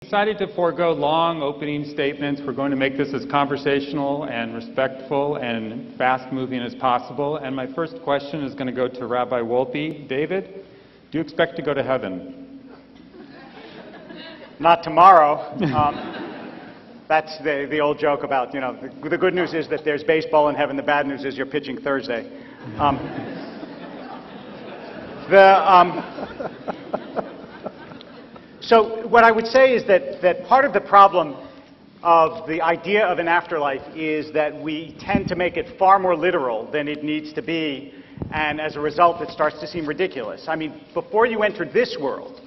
Decided to forego long opening statements. We're going to make this as conversational and respectful and fast-moving as possible. And my first question is going to go to Rabbi Wolpe. David, do you expect to go to heaven? Not tomorrow. That's the old joke about, the good news is that there's baseball in heaven. The bad news is you're pitching Thursday. So what I would say is that part of the problem of the idea of an afterlife is that we tend to make it far more literal than it needs to be, and as a result it starts to seem ridiculous. I mean, before you entered this world,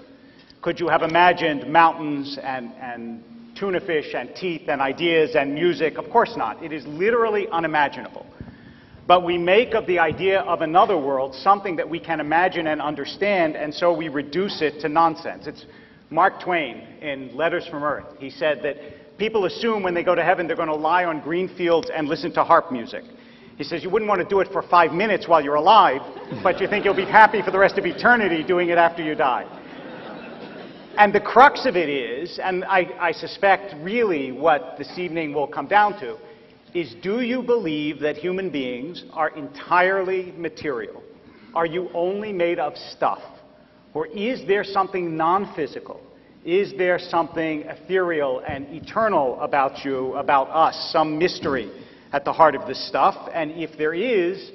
could you have imagined mountains and tuna fish and teeth and ideas and music? Of course not. It is literally unimaginable. But we make of the idea of another world something that we can imagine and understand, and so we reduce it to nonsense. It's Mark Twain, in Letters from Earth, he said that people assume when they go to heaven they're going to lie on green fields and listen to harp music. He says you wouldn't want to do it for 5 minutes while you're alive, but you think you'll be happy for the rest of eternity doing it after you die. And the crux of it is, and I suspect really what this evening will come down to, is do you believe that human beings are entirely material? Are you only made of stuff? Or is there something non-physical? Is there something ethereal and eternal about you, about us, some mystery at the heart of this stuff? And if there is,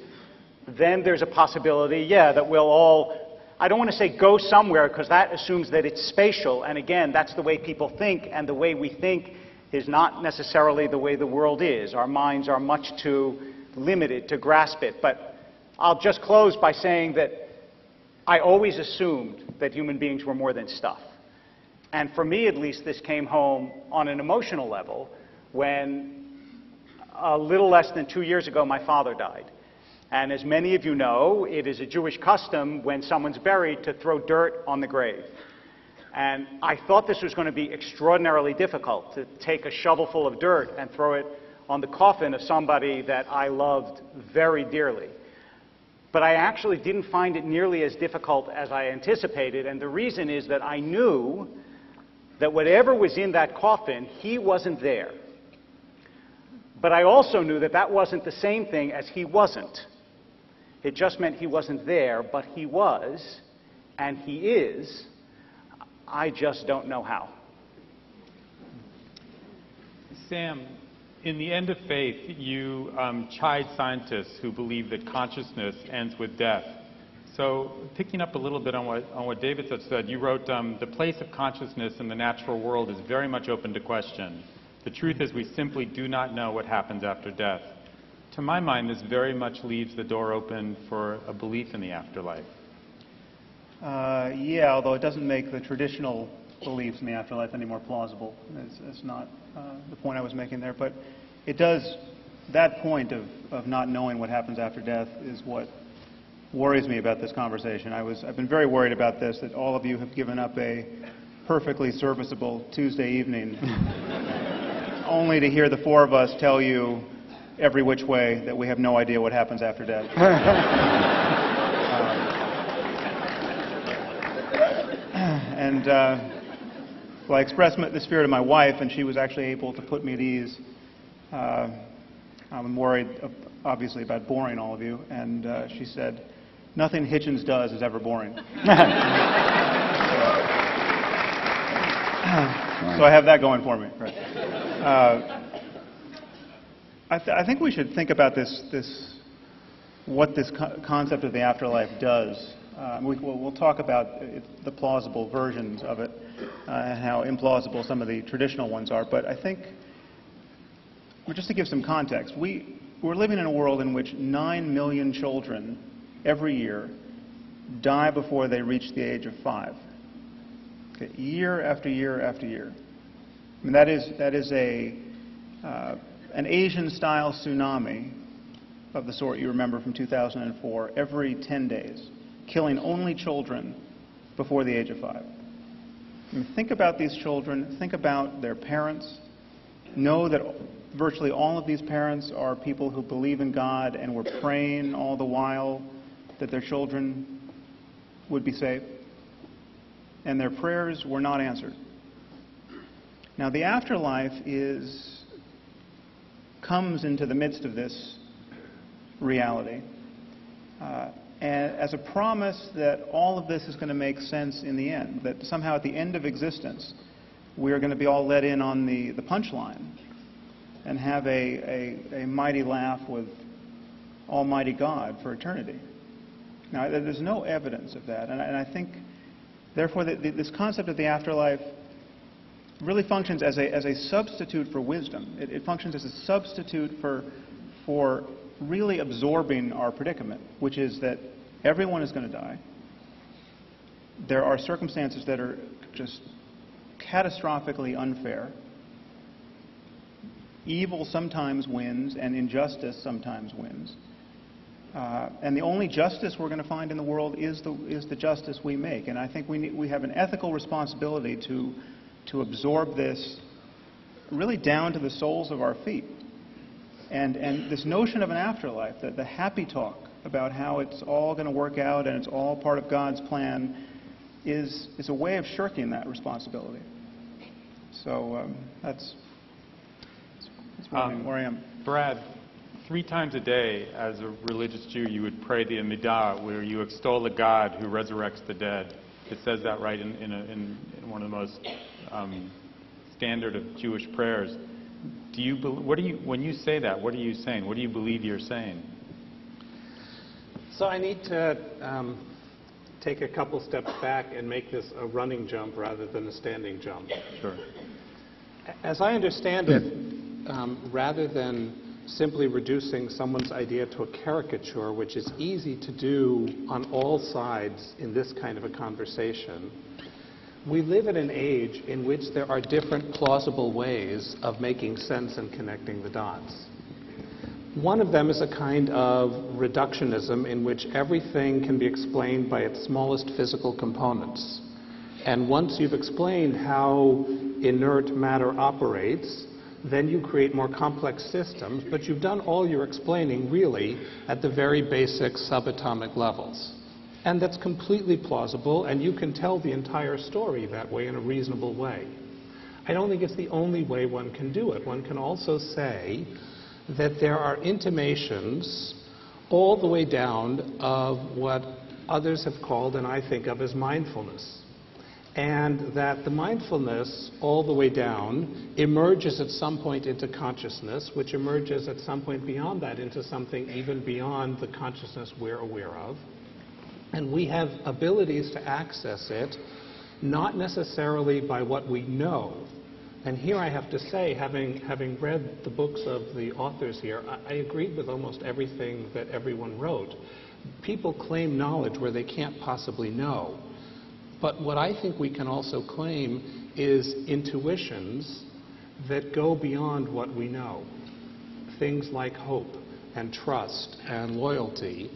then there's a possibility, that we'll all, I don't want to say go somewhere, because that assumes that it's spatial. And again, that's the way people think, and the way we think is not necessarily the way the world is. Our minds are much too limited to grasp it. But I'll just close by saying that I always assumed that human beings were more than stuff. And for me, at least, this came home on an emotional level when a little less than 2 years ago, my father died. And as many of you know, it is a Jewish custom when someone's buried to throw dirt on the grave. And I thought this was going to be extraordinarily difficult, to take a shovelful of dirt and throw it on the coffin of somebody that I loved very dearly. But I actually didn't find it nearly as difficult as I anticipated, and the reason is that I knew that whatever was in that coffin, he wasn't there. But I also knew that that wasn't the same thing as he wasn't. It just meant he wasn't there, but he was, and he is. I just don't know how. Sam, in The End of Faith, you chide scientists who believe that consciousness ends with death. So, picking up a little bit on what David said, you wrote, the place of consciousness in the natural world is very much open to question. The truth is we simply do not know what happens after death. To my mind, this very much leaves the door open for a belief in the afterlife. Although it doesn't make the traditional beliefs in the afterlife any more plausible. It's not the point I was making there, but it does, that point of not knowing what happens after death is what worries me about this conversation. I've been very worried about this, that all of you have given up a perfectly serviceable Tuesday evening only to hear the four of us tell you every which way that we have no idea what happens after death. Well, I expressed the spirit of my wife, and she was actually able to put me at ease. I'm worried, obviously, about boring all of you, and she said, nothing Hitchens does is ever boring. So I have that going for me. Right. I think we should think about what this concept of the afterlife does. We'll talk about the plausible versions of it and how implausible some of the traditional ones are. But I think, just to give some context, we're living in a world in which 9 million children every year die before they reach the age of 5. Okay, year after year after year. I mean, that is an Asian-style tsunami of the sort you remember from 2004 every 10 days. Killing only children before the age of 5. I mean, think about these children, think about their parents. Know that virtually all of these parents are people who believe in God and were praying all the while that their children would be saved. And their prayers were not answered. Now, the afterlife comes into the midst of this reality and as a promise that all of this is going to make sense in the end, that somehow at the end of existence we're going to be all let in on the punchline and have a mighty laugh with Almighty God for eternity. Now, there's no evidence of that, and I think, therefore, this concept of the afterlife really functions as a substitute for wisdom. It functions as a substitute for really absorbing our predicament, which is that everyone is going to die. There are circumstances that are just catastrophically unfair. Evil sometimes wins, and injustice sometimes wins. And the only justice we're going to find in the world is the justice we make. And I think we have an ethical responsibility to absorb this really down to the soles of our feet. And this notion of an afterlife, the happy talk about how it's all going to work out and it's all part of God's plan, is a way of shirking that responsibility. So that's where I am. Brad, 3 times a day as a religious Jew you would pray the Amidah, where you extol the God who resurrects the dead. It says that right in one of the most standard of Jewish prayers. When you say that, what are you saying? What do you believe you're saying? So I need to take a couple steps back and make this a running jump rather than a standing jump. Sure. As I understand it, rather than simply reducing someone's idea to a caricature, which is easy to do on all sides in this kind of a conversation, we live in an age in which there are different plausible ways of making sense and connecting the dots. One of them is a kind of reductionism in which everything can be explained by its smallest physical components. And once you've explained how inert matter operates, then you create more complex systems, but you've done all your explaining really at the very basic subatomic levels. And that's completely plausible, and you can tell the entire story that way in a reasonable way. I don't think it's the only way one can do it. One can also say that there are intimations all the way down of what others have called, and I think of as mindfulness. And that the mindfulness all the way down emerges at some point into consciousness, which emerges at some point beyond that into something even beyond the consciousness we're aware of. And we have abilities to access it, not necessarily by what we know. And here I have to say, having read the books of the authors here, I agreed with almost everything that everyone wrote. People claim knowledge where they can't possibly know. But what I think we can also claim is intuitions that go beyond what we know. Things like hope and trust and loyalty.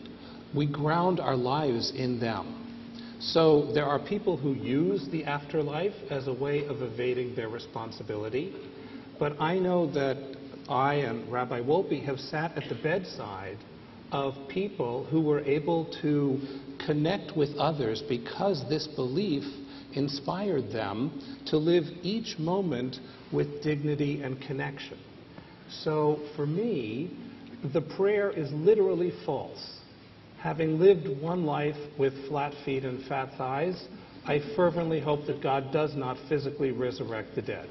We ground our lives in them. So there are people who use the afterlife as a way of evading their responsibility. But I know that I and Rabbi Wolpe have sat at the bedside of people who were able to connect with others because this belief inspired them to live each moment with dignity and connection. So for me, the prayer is literally false. Having lived one life with flat feet and fat thighs, I fervently hope that God does not physically resurrect the dead.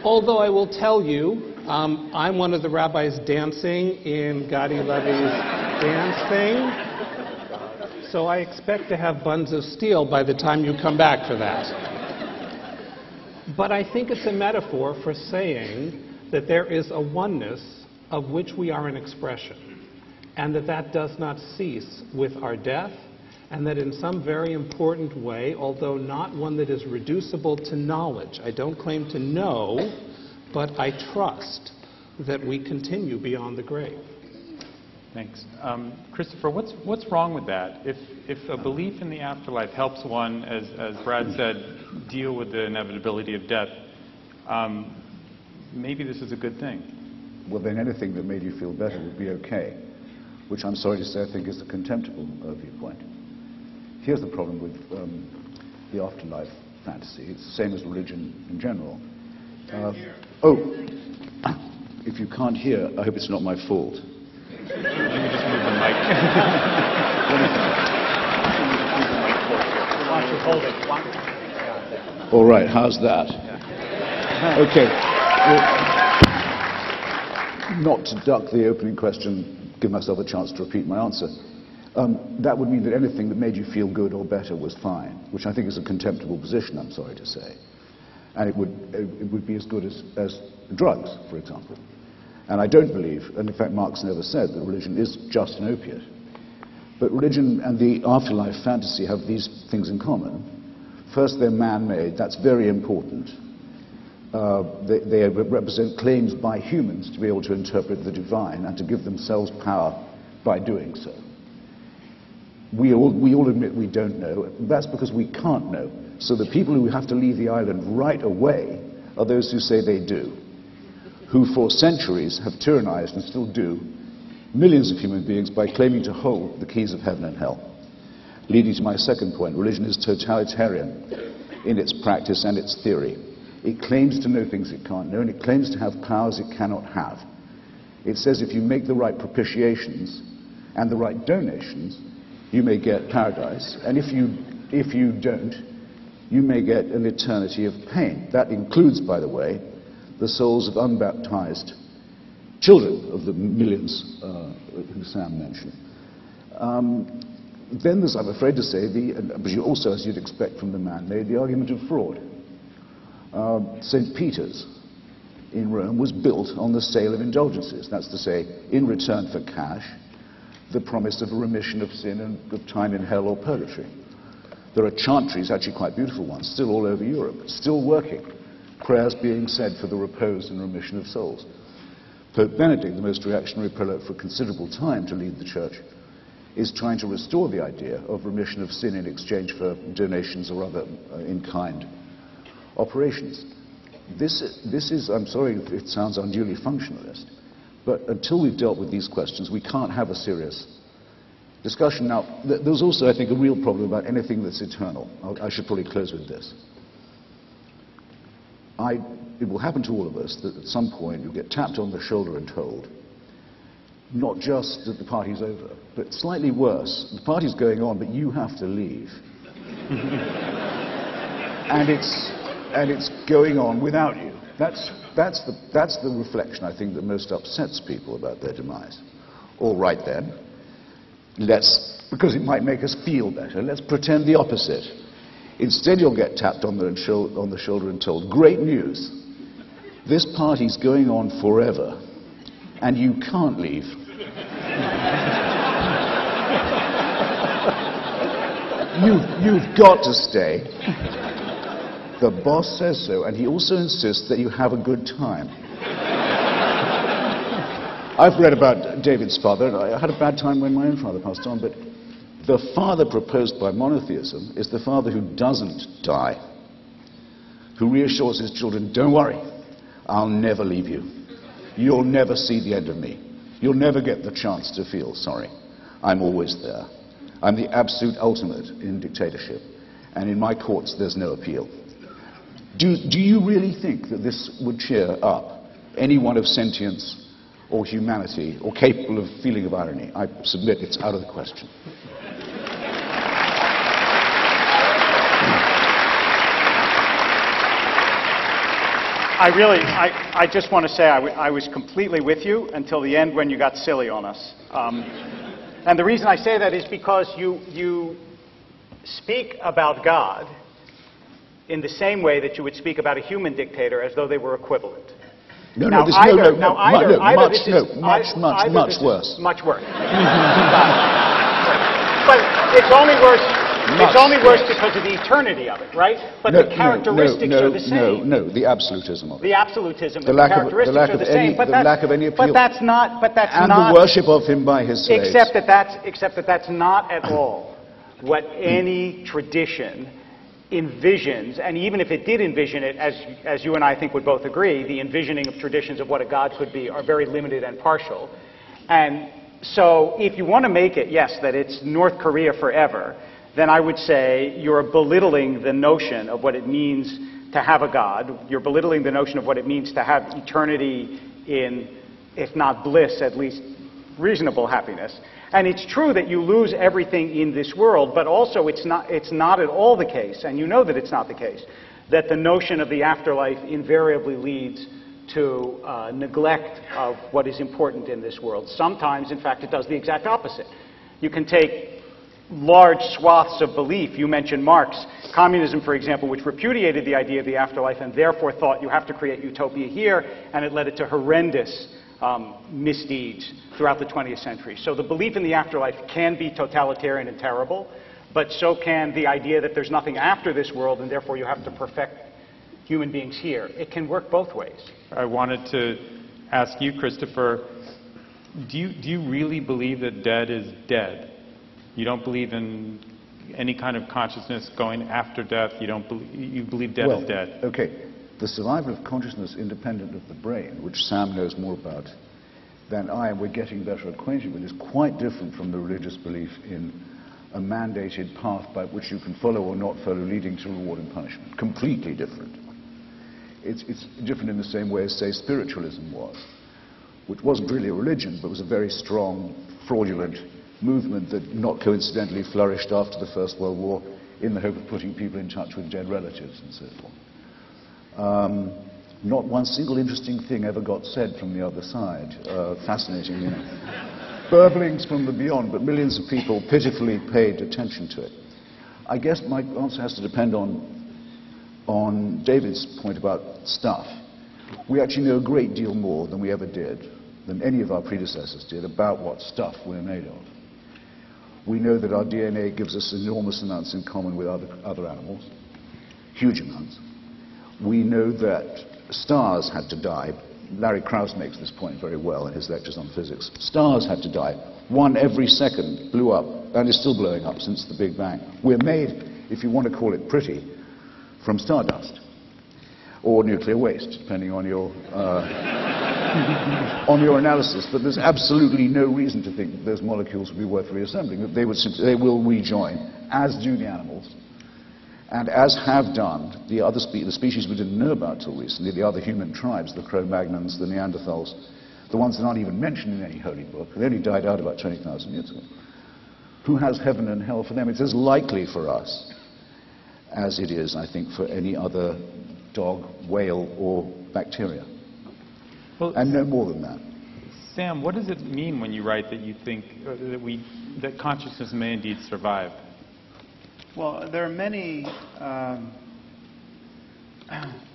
Although I will tell you, I'm one of the rabbis dancing in Gadi Levi's dance thing, so I expect to have buns of steel by the time you come back for that. But I think it's a metaphor for saying that there is a oneness of which we are an expression, and that does not cease with our death, and that in some very important way, although not one that is reducible to knowledge, I don't claim to know, but I trust that we continue beyond the grave. Thanks. Christopher, what's wrong with that? If a belief in the afterlife helps one, as Brad said, deal with the inevitability of death, maybe this is a good thing. Well, then anything that made you feel better would be okay, which I'm sorry to say I think is the contemptible viewpoint. here's the problem with the afterlife fantasy. It's the same as religion in general. If you can't hear, I hope it's not my fault. You can just move the mic. Why don't you hold it? All right, how's that? Okay. Well, not to duck the opening question, give myself a chance to repeat my answer. That would mean that anything that made you feel good or better was fine, which I think is a contemptible position, I'm sorry to say. And it would be as good as drugs, for example. And I don't believe, and in fact Marx never said, that religion is just an opiate. But religion and the afterlife fantasy have these things in common. First, they're man-made. That's very important. They represent claims by humans to be able to interpret the divine and to give themselves power by doing so. We all admit we don't know. That's because we can't know. So the people who have to leave the island right away are those who say they do, who for centuries have tyrannized and still do millions of human beings by claiming to hold the keys of heaven and hell. Leading to my second point, religion is totalitarian in its practice and its theory. It claims to know things it can't know, and it claims to have powers it cannot have. It says if you make the right propitiations and the right donations, you may get paradise, and if you don't, you may get an eternity of pain. That includes, by the way, the souls of unbaptized children of the millions who Sam mentioned. Then there's, I'm afraid to say, but you also, as you'd expect from the man-made, the argument of fraud. St. Peter's in Rome was built on the sale of indulgences. That's to say, in return for cash, the promise of a remission of sin and of time in hell or purgatory. There are chantries, actually quite beautiful ones, still all over Europe, still working. Prayers being said for the repose and remission of souls. Pope Benedict, the most reactionary prelate for a considerable time to lead the church, is trying to restore the idea of remission of sin in exchange for donations or other in-kind operations. This is, I'm sorry if it sounds unduly functionalist, but until we've dealt with these questions, we can't have a serious discussion. Now, there's also, I think, a real problem about anything that's eternal. I should probably close with this. It will happen to all of us that at some point you'll get tapped on the shoulder and told, not just that the party's over, but slightly worse, the party's going on, but you have to leave. and it's going on without you. That's the reflection, I think, that most upsets people about their demise. All right then, because it might make us feel better, let's pretend the opposite. Instead, you'll get tapped on the shoulder and told, great news, this party's going on forever, and you can't leave. You've got to stay. The boss says so, and he also insists that you have a good time. I've read about David's father, and I had a bad time when my own father passed on, but the father proposed by monotheism is the father who doesn't die, who reassures his children, don't worry, I'll never leave you. You'll never see the end of me. You'll never get the chance to feel sorry. I'm always there. I'm the absolute ultimate in dictatorship, and in my courts there's no appeal. Do you really think that this would cheer up anyone of sentience or humanity or capable of feeling of irony? I submit it's out of the question. I just want to say I was completely with you until the end when you got silly on us. And the reason I say that is because you speak about God in the same way that you would speak about a human dictator as though they were equivalent. No, now, much worse. Much worse. But it's only worse. It's only worse because of the eternity of it, right? But the characteristics are the same. No, the absolutism of it. The absolutism of the characteristics are the same. The lack of any appeal. But that's not. And the worship of him by his slaves. Except that that's not at all what any tradition envisions, and even if it did envision it, as you and I think would both agree, the envisioning of traditions of what a God could be are very limited and partial. And so if you want to make it, yes, that it's North Korea forever, then I would say you're belittling the notion of what it means to have a God. You're belittling the notion of what it means to have eternity in, if not bliss, at least reasonable happiness. And it's true that you lose everything in this world, but also it's not at all the case, and you know that it's not the case, that the notion of the afterlife invariably leads to neglect of what is important in this world. Sometimes, in fact, it does the exact opposite. You can take large swaths of belief. You mentioned Marx. Communism, for example, which repudiated the idea of the afterlife and therefore thought you have to create utopia here, and it led it to horrendous misdeeds throughout the 20th century. So the belief in the afterlife can be totalitarian and terrible, but so can the idea that there's nothing after this world and therefore you have to perfect human beings here. It can work both ways. I wanted to ask you, Christopher, do you really believe that dead is dead? You don't believe in any kind of consciousness going after death? You believe dead is dead? Okay. The survival of consciousness independent of the brain, which Sam knows more about than I, and we're getting better acquainted with, is quite different from the religious belief in a mandated path by which you can follow or not follow, leading to reward and punishment. Completely different. It's different in the same way as, say, spiritualism was, which wasn't really a religion, but was a very strong, fraudulent movement that not coincidentally flourished after the First World War in the hope of putting people in touch with dead relatives and so forth. Not one single interesting thing ever got said from the other side. Fascinating, you know. Burblings from the beyond, but millions of people pitifully paid attention to it. I guess my answer has to depend on David's point about stuff. We actually know a great deal more than we ever did, than any of our predecessors did, about what stuff we're made of. We know that our DNA gives us enormous amounts in common with other animals, huge amounts. We know that stars had to die. Larry Krauss makes this point very well in his lectures on physics. Stars had to die. One every second blew up, and is still blowing up since the Big Bang. We're made, if you want to call it pretty, from stardust or nuclear waste, depending on your on your analysis. But there's absolutely no reason to think that those molecules would be worth reassembling. That they will rejoin, as do the animals. And as have done the species we didn't know about till recently, the other human tribes, the Cro-Magnons, the Neanderthals, the ones that aren't even mentioned in any holy book, they only died out about 20,000 years ago. Who has heaven and hell for them? It's as likely for us as it is, I think, for any other dog, whale, or bacteria. Well, and no more than that. Sam, what does it mean when you write that you think that consciousness may indeed survive? Well, there are many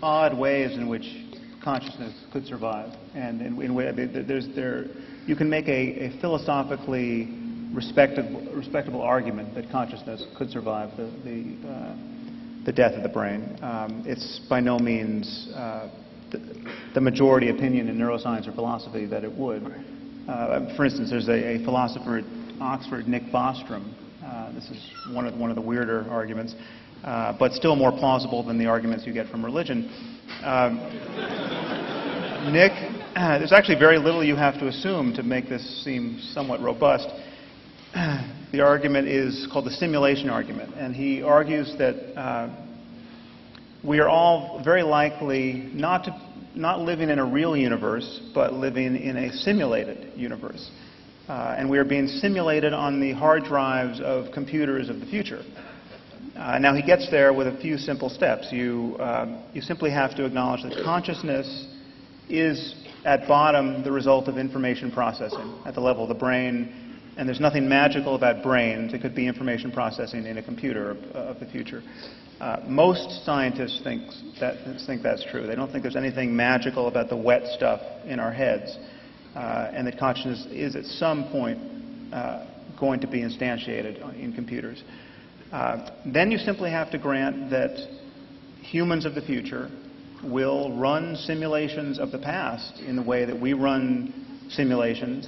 odd ways in which consciousness could survive, and you can make a philosophically respectable argument that consciousness could survive the death of the brain. It's by no means the majority opinion in neuroscience or philosophy that it would. For instance, there's a philosopher at Oxford, Nick Bostrom. This is one of the weirder arguments, but still more plausible than the arguments you get from religion. Nick, there's actually very little you have to assume to make this seem somewhat robust. The argument is called the simulation argument, and he argues that we are all very likely not living in a real universe, but living in a simulated universe. And we are being simulated on the hard drives of computers of the future. Now he gets there with a few simple steps. You simply have to acknowledge that consciousness is at bottom the result of information processing at the level of the brain, and there's nothing magical about brains. It could be information processing in a computer of the future. Most scientists think that's true. They don't think there's anything magical about the wet stuff in our heads. And that consciousness is at some point going to be instantiated in computers. Then you simply have to grant that humans of the future will run simulations of the past in the way that we run simulations,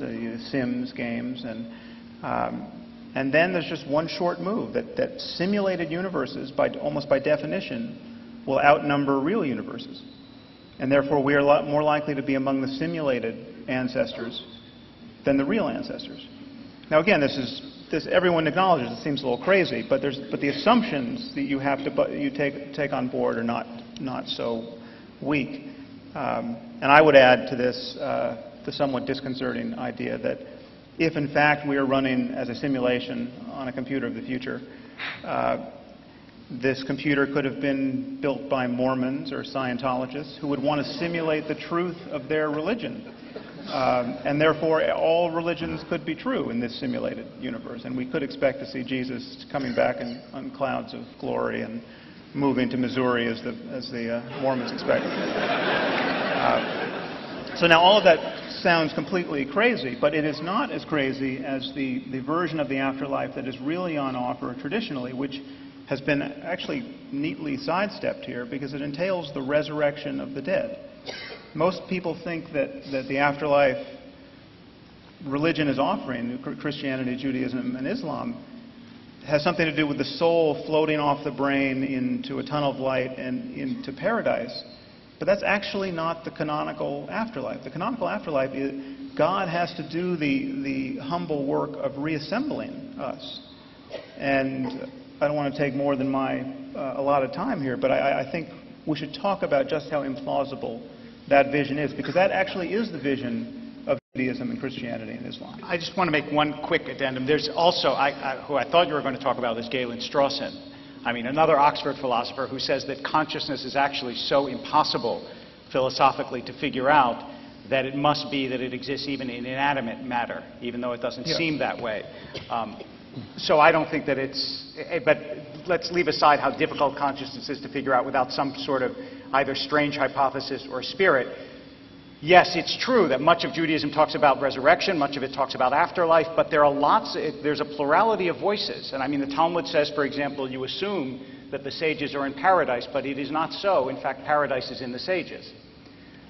Sims games, and then there's just one short move, that simulated universes, almost by definition, will outnumber real universes. And therefore we are a lot more likely to be among the simulated ancestors than the real ancestors. Now again, this everyone acknowledges it seems a little crazy, but the assumptions that you have to take on board are not so weak. And I would add to this the somewhat disconcerting idea that if in fact we are running as a simulation on a computer of the future, this computer could have been built by Mormons or Scientologists who would want to simulate the truth of their religion. And therefore, all religions could be true in this simulated universe. And we could expect to see Jesus coming back on clouds of glory and moving to Missouri as the Mormons expect. So now all of that sounds completely crazy, but it is not as crazy as the version of the afterlife that is really on offer traditionally, which has been actually neatly sidestepped here because it entails the resurrection of the dead. Most people think that the afterlife religion is offering, Christianity, Judaism, and Islam, has something to do with the soul floating off the brain into a tunnel of light and into paradise. But that's actually not the canonical afterlife. The canonical afterlife is God has to do the humble work of reassembling us. And I don't want to take more than my allotted time here, but I think we should talk about just how implausible that vision is, because that actually is the vision of Judaism and Christianity and Islam. I just want to make one quick addendum. There's also, who I thought you were going to talk about, is Galen Strawson. I mean, another Oxford philosopher who says that consciousness is actually so impossible philosophically to figure out that it must be that it exists even in inanimate matter, even though it doesn't seem that way. So I don't think that it's, but let's leave aside how difficult consciousness is to figure out without some sort of either strange hypothesis or spirit. Yes, it's true that much of Judaism talks about resurrection, much of it talks about afterlife, but there are there's a plurality of voices. And I mean, the Talmud says, for example, you assume that the sages are in paradise, but it is not so. In fact, paradise is in the sages.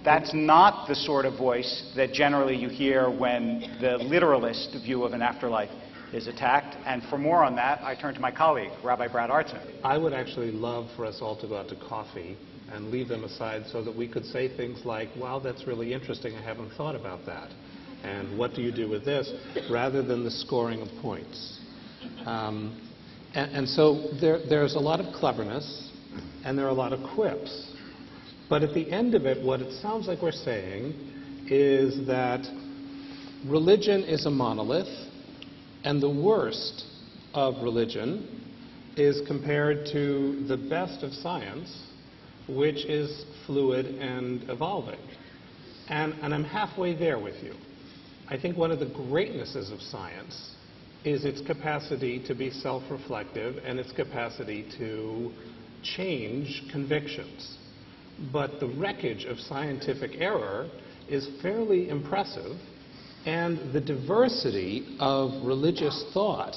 That's not the sort of voice that generally you hear when the literalist view of an afterlife is attacked. And for more on that, I turn to my colleague, Rabbi Brad Artson. I would actually love for us all to go out to coffee and leave them aside so that we could say things like, wow, that's really interesting, I haven't thought about that. And what do you do with this? Rather than the scoring of points. And so there's a lot of cleverness and there are a lot of quips. But at the end of it, what it sounds like we're saying is that religion is a monolith, and the worst of religion is compared to the best of science, which is fluid and evolving. And I'm halfway there with you. I think one of the greatnesses of science is its capacity to be self-reflective and its capacity to change convictions. But the wreckage of scientific error is fairly impressive, and the diversity of religious thought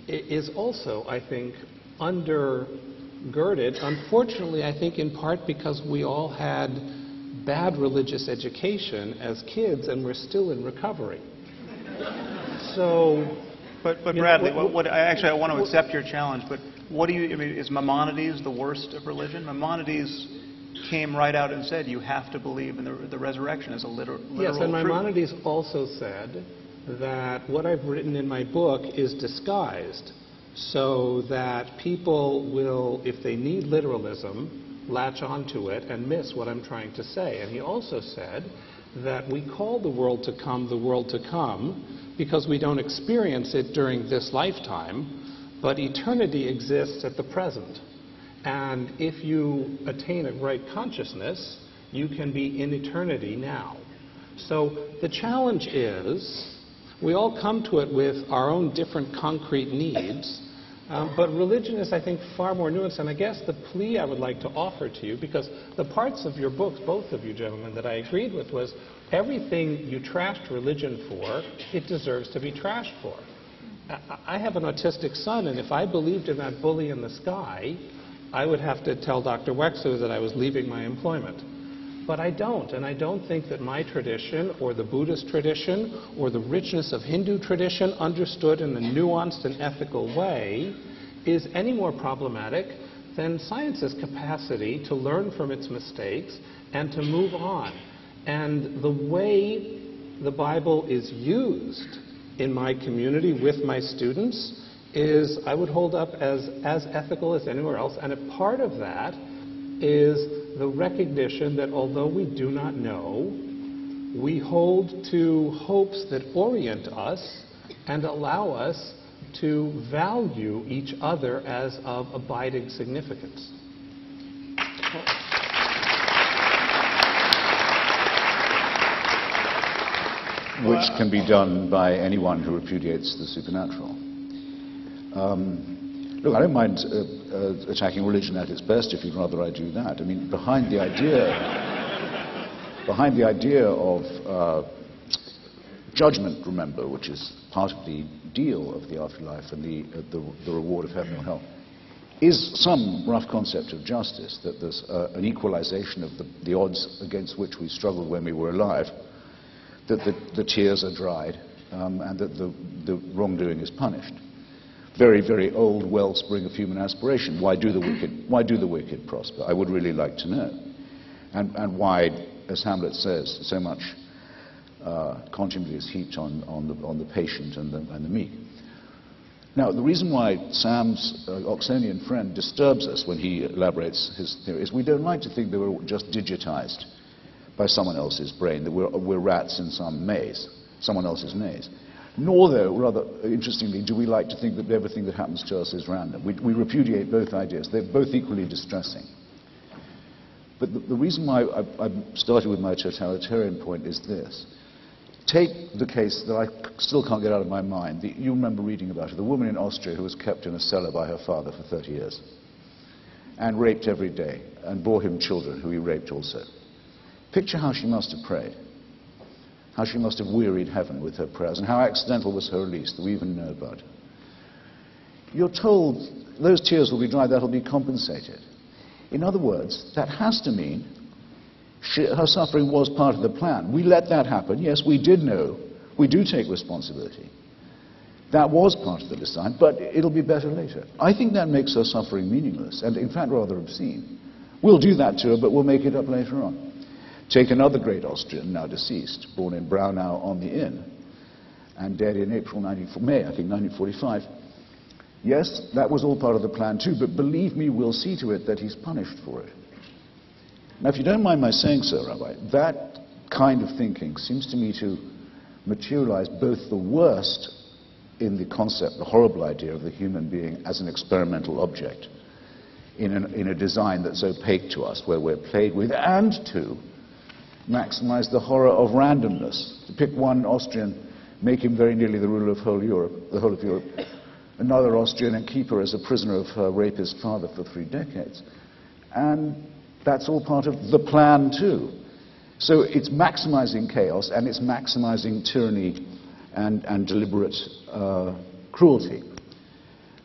is also, I think, undergirded, unfortunately, I think in part because we all had bad religious education as kids and we're still in recovery. So, but Bradley, I want to accept your challenge, but what do you, I mean, is Maimonides the worst of religion? Maimonides came right out and said you have to believe in the resurrection as a literal yes, and truth. Maimonides also said that what I've written in my book is disguised so that people will, if they need literalism, latch onto it and miss what I'm trying to say. And he also said that we call the world to come because we don't experience it during this lifetime, but eternity exists at the present. And if you attain a right consciousness, you can be in eternity now. So the challenge is, we all come to it with our own different concrete needs, but religion is, I think, far more nuanced. And I guess the plea I would like to offer to you, because the parts of your books, both of you gentlemen, that I agreed with was everything you trashed religion for, it deserves to be trashed for. I have an autistic son, and if I believed in that bully in the sky, I would have to tell Dr. Wexler that I was leaving my employment. But I don't, and I don't think that my tradition or the Buddhist tradition or the richness of Hindu tradition understood in a nuanced and ethical way is any more problematic than science's capacity to learn from its mistakes and to move on. And the way the Bible is used in my community with my students is, I would hold up as ethical as anywhere else. And a part of that is the recognition that although we do not know, we hold to hopes that orient us and allow us to value each other as of abiding significance. Which can be done by anyone who repudiates the supernatural. Look, I don't mind attacking religion at its best if you'd rather I do that. I mean, behind the idea of judgment, remember, which is part of the deal of the afterlife and the reward of heaven or hell, is some rough concept of justice, that there's an equalization of the odds against which we struggled when we were alive, that the tears are dried, and that the wrongdoing is punished. Very, very old wellspring of human aspiration. Why do the wicked prosper? I would really like to know. And why, as Hamlet says, so much contumely is heaped on the patient and the meek. Now, the reason why Sam's Oxonian friend disturbs us when he elaborates his theory is we don't like to think that we're just digitized by someone else's brain, that we're rats in some maze, someone else's maze. Nor, though, rather interestingly, do we like to think that everything that happens to us is random. We repudiate both ideas. They're both equally distressing. But the reason why I started with my totalitarian point is this. Take the case that I still can't get out of my mind. You remember reading about it, the woman in Austria who was kept in a cellar by her father for 30 years and raped every day and bore him children who he raped also. Picture how she must have prayed, how she must have wearied heaven with her prayers, and how accidental was her release that we even know about. You're told those tears will be dried, that'll be compensated. In other words, that has to mean her suffering was part of the plan. We let that happen. Yes, we did know. We do take responsibility. That was part of the design, but it'll be better later. I think that makes her suffering meaningless, and in fact rather obscene. We'll do that to her, but we'll make it up later on. Take another great Austrian, now deceased, born in Braunau on the Inn, and dead in May, I think, 1945. Yes, that was all part of the plan too, but believe me, we'll see to it that he's punished for it. Now, if you don't mind my saying so, Rabbi, that kind of thinking seems to me to materialize both the worst in the concept, the horrible idea of the human being as an experimental object in a design that's opaque to us, where we're played with, and to maximize the horror of randomness. To pick one Austrian, make him very nearly the ruler of the whole of Europe, another Austrian, and keep her as a prisoner of her rapist father for 3 decades. And that's all part of the plan too. So it's maximizing chaos, and it's maximizing tyranny and deliberate cruelty.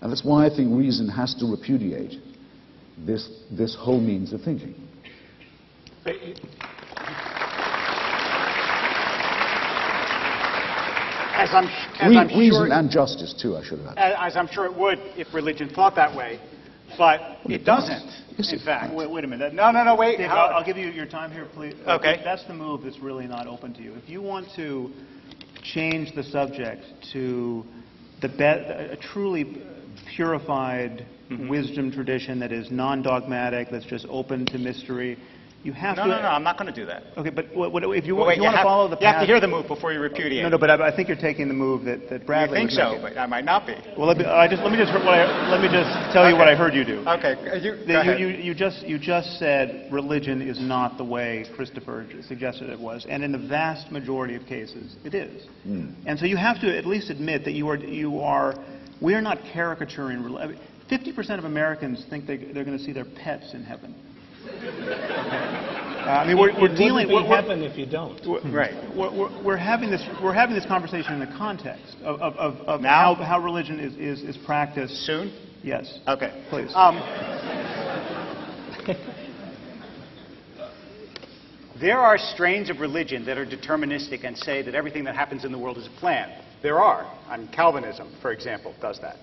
And that's why I think reason has to repudiate this whole means of thinking. Reason and justice too, I should have added. As I'm sure it would if religion thought that way, but it doesn't, in fact. Wait a minute. No, wait. Dave, I'll give you your time here, please. Okay. That's the move that's really not open to you. If you want to change the subject to a truly purified wisdom tradition that is non-dogmatic, that's just open to mystery, you have to... No, I'm not going to do that. Okay, but if you want to follow the path... You have to hear the move before you repudiate. No, but I think you're taking the move that Bradley... You think so, but I might not be. Well, let me just tell you what I heard you do. Okay, go ahead. You just said religion is not the way Christopher suggested it was, and in the vast majority of cases, it is. And so you have to at least admit that we are not caricaturing religion. 50% of Americans think they're going to see their pets in heaven. I mean, we're dealing. What would happen if you don't? Right. We're having this conversation in the context of how religion is practiced. Soon? Yes. Okay. Please. There are strains of religion that are deterministic and say that everything that happens in the world is a plan. There are. Calvinism, for example, does that.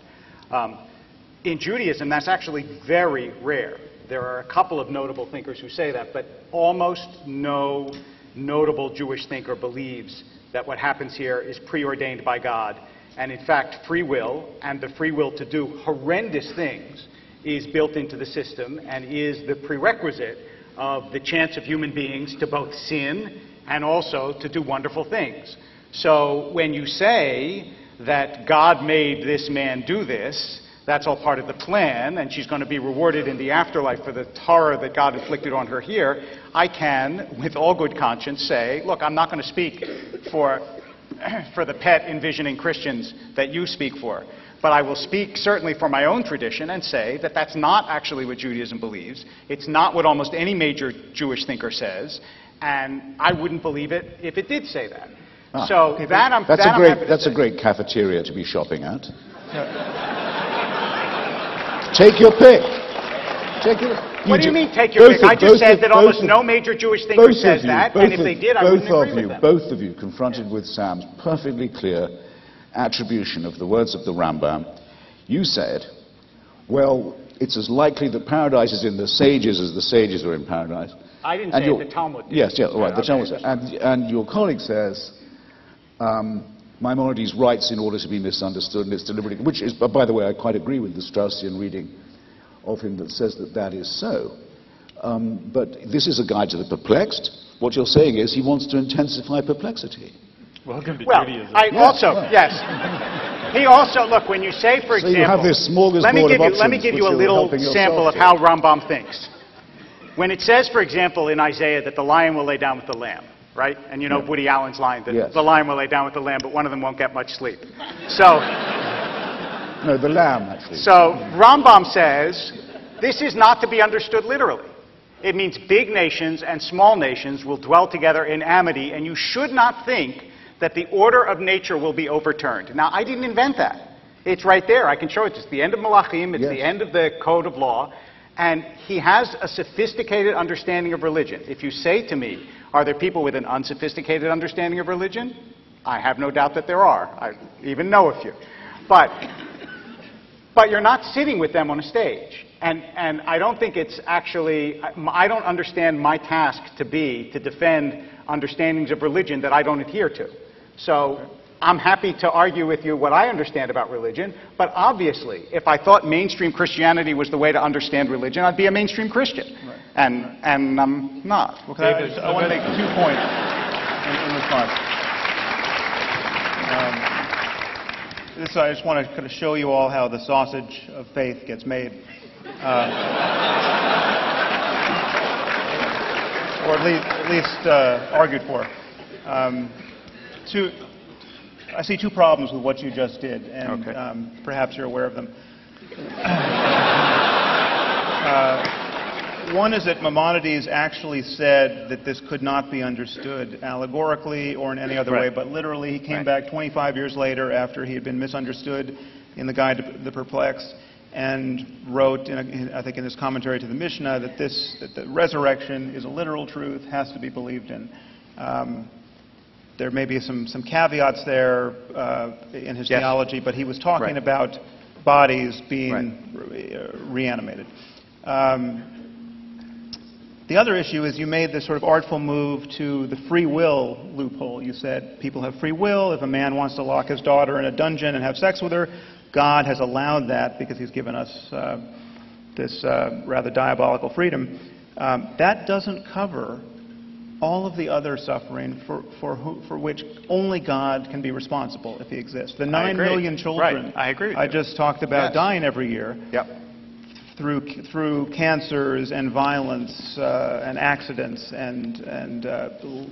In Judaism, that's actually very rare. There are a couple of notable thinkers who say that, but almost no notable Jewish thinker believes that what happens here is preordained by God. And in fact, free will and the free will to do horrendous things is built into the system and is the prerequisite of the chance of human beings to both sin and also to do wonderful things. So when you say that God made this man do this, that's all part of the plan, and she's going to be rewarded in the afterlife for the horror that God inflicted on her here, I can, with all good conscience, say, look, I'm not going to speak for the pet envisioning Christians that you speak for. But I will speak certainly for my own tradition and say that that's not actually what Judaism believes. It's not what almost any major Jewish thinker says, and I wouldn't believe it if it did say that. So okay, that's a great cafeteria to be shopping at. Take your pick. What do you mean, take your pick? I just said that almost no major Jewish thinker says that, and if they did, I wouldn't agree with them. Both of you, confronted with Sam's perfectly clear attribution of the words of the Rambam, you said, well, it's as likely that paradise is in the sages as the sages are in paradise. I didn't say it, the Talmud did. Yes, all right, the Talmud says. And your colleague says, Maimonides writes in order to be misunderstood, and it's deliberately, which is, by the way, I quite agree with the Straussian reading of him that says that that is so. But this is a guide to the perplexed. What you're saying is he wants to intensify perplexity. Welcome to Judaism. Yes. He also, look, when you say, for example, you have this let me give you a little sample of how Rambam thinks. When it says, for example, in Isaiah that the lion will lay down with the lamb, right? And you know Woody Allen's line that the lion will lay down with the lamb, but one of them won't get much sleep. So, no, the lamb, actually. So Rambam says this is not to be understood literally. It means big nations and small nations will dwell together in amity, and you should not think that the order of nature will be overturned. Now, I didn't invent that. It's right there. I can show it. It's the end of Malachim. It's the end of the code of law. And he has a sophisticated understanding of religion. If you say to me, are there people with an unsophisticated understanding of religion? I have no doubt that there are. I even know a few. But you're not sitting with them on a stage. And I don't think it's actually, I don't understand my task to be to defend understandings of religion that I don't adhere to. So I'm happy to argue with you what I understand about religion, but obviously, if I thought mainstream Christianity was the way to understand religion, I'd be a mainstream Christian. Right. And I'm not. Well, I want to make 2 points in response. I just want to kind of show you all how the sausage of faith gets made. Or at least argued for. I see 2 problems with what you just did, and perhaps you're aware of them. One is that Maimonides actually said that this could not be understood allegorically or in any other way, but literally he came back 25 years later after he had been misunderstood in the Guide to the Perplexed and wrote, I think in his commentary to the Mishnah, that the resurrection is a literal truth, has to be believed in. There may be some caveats there in his theology, but he was talking about bodies being reanimated. The other issue is you made this sort of artful move to the free will loophole. You said people have free will. If a man wants to lock his daughter in a dungeon and have sex with her, God has allowed that because he's given us this rather diabolical freedom. That doesn't cover all of the other suffering for which only God can be responsible if he exists. The 9 million children I just talked about dying every year through cancers and violence and accidents and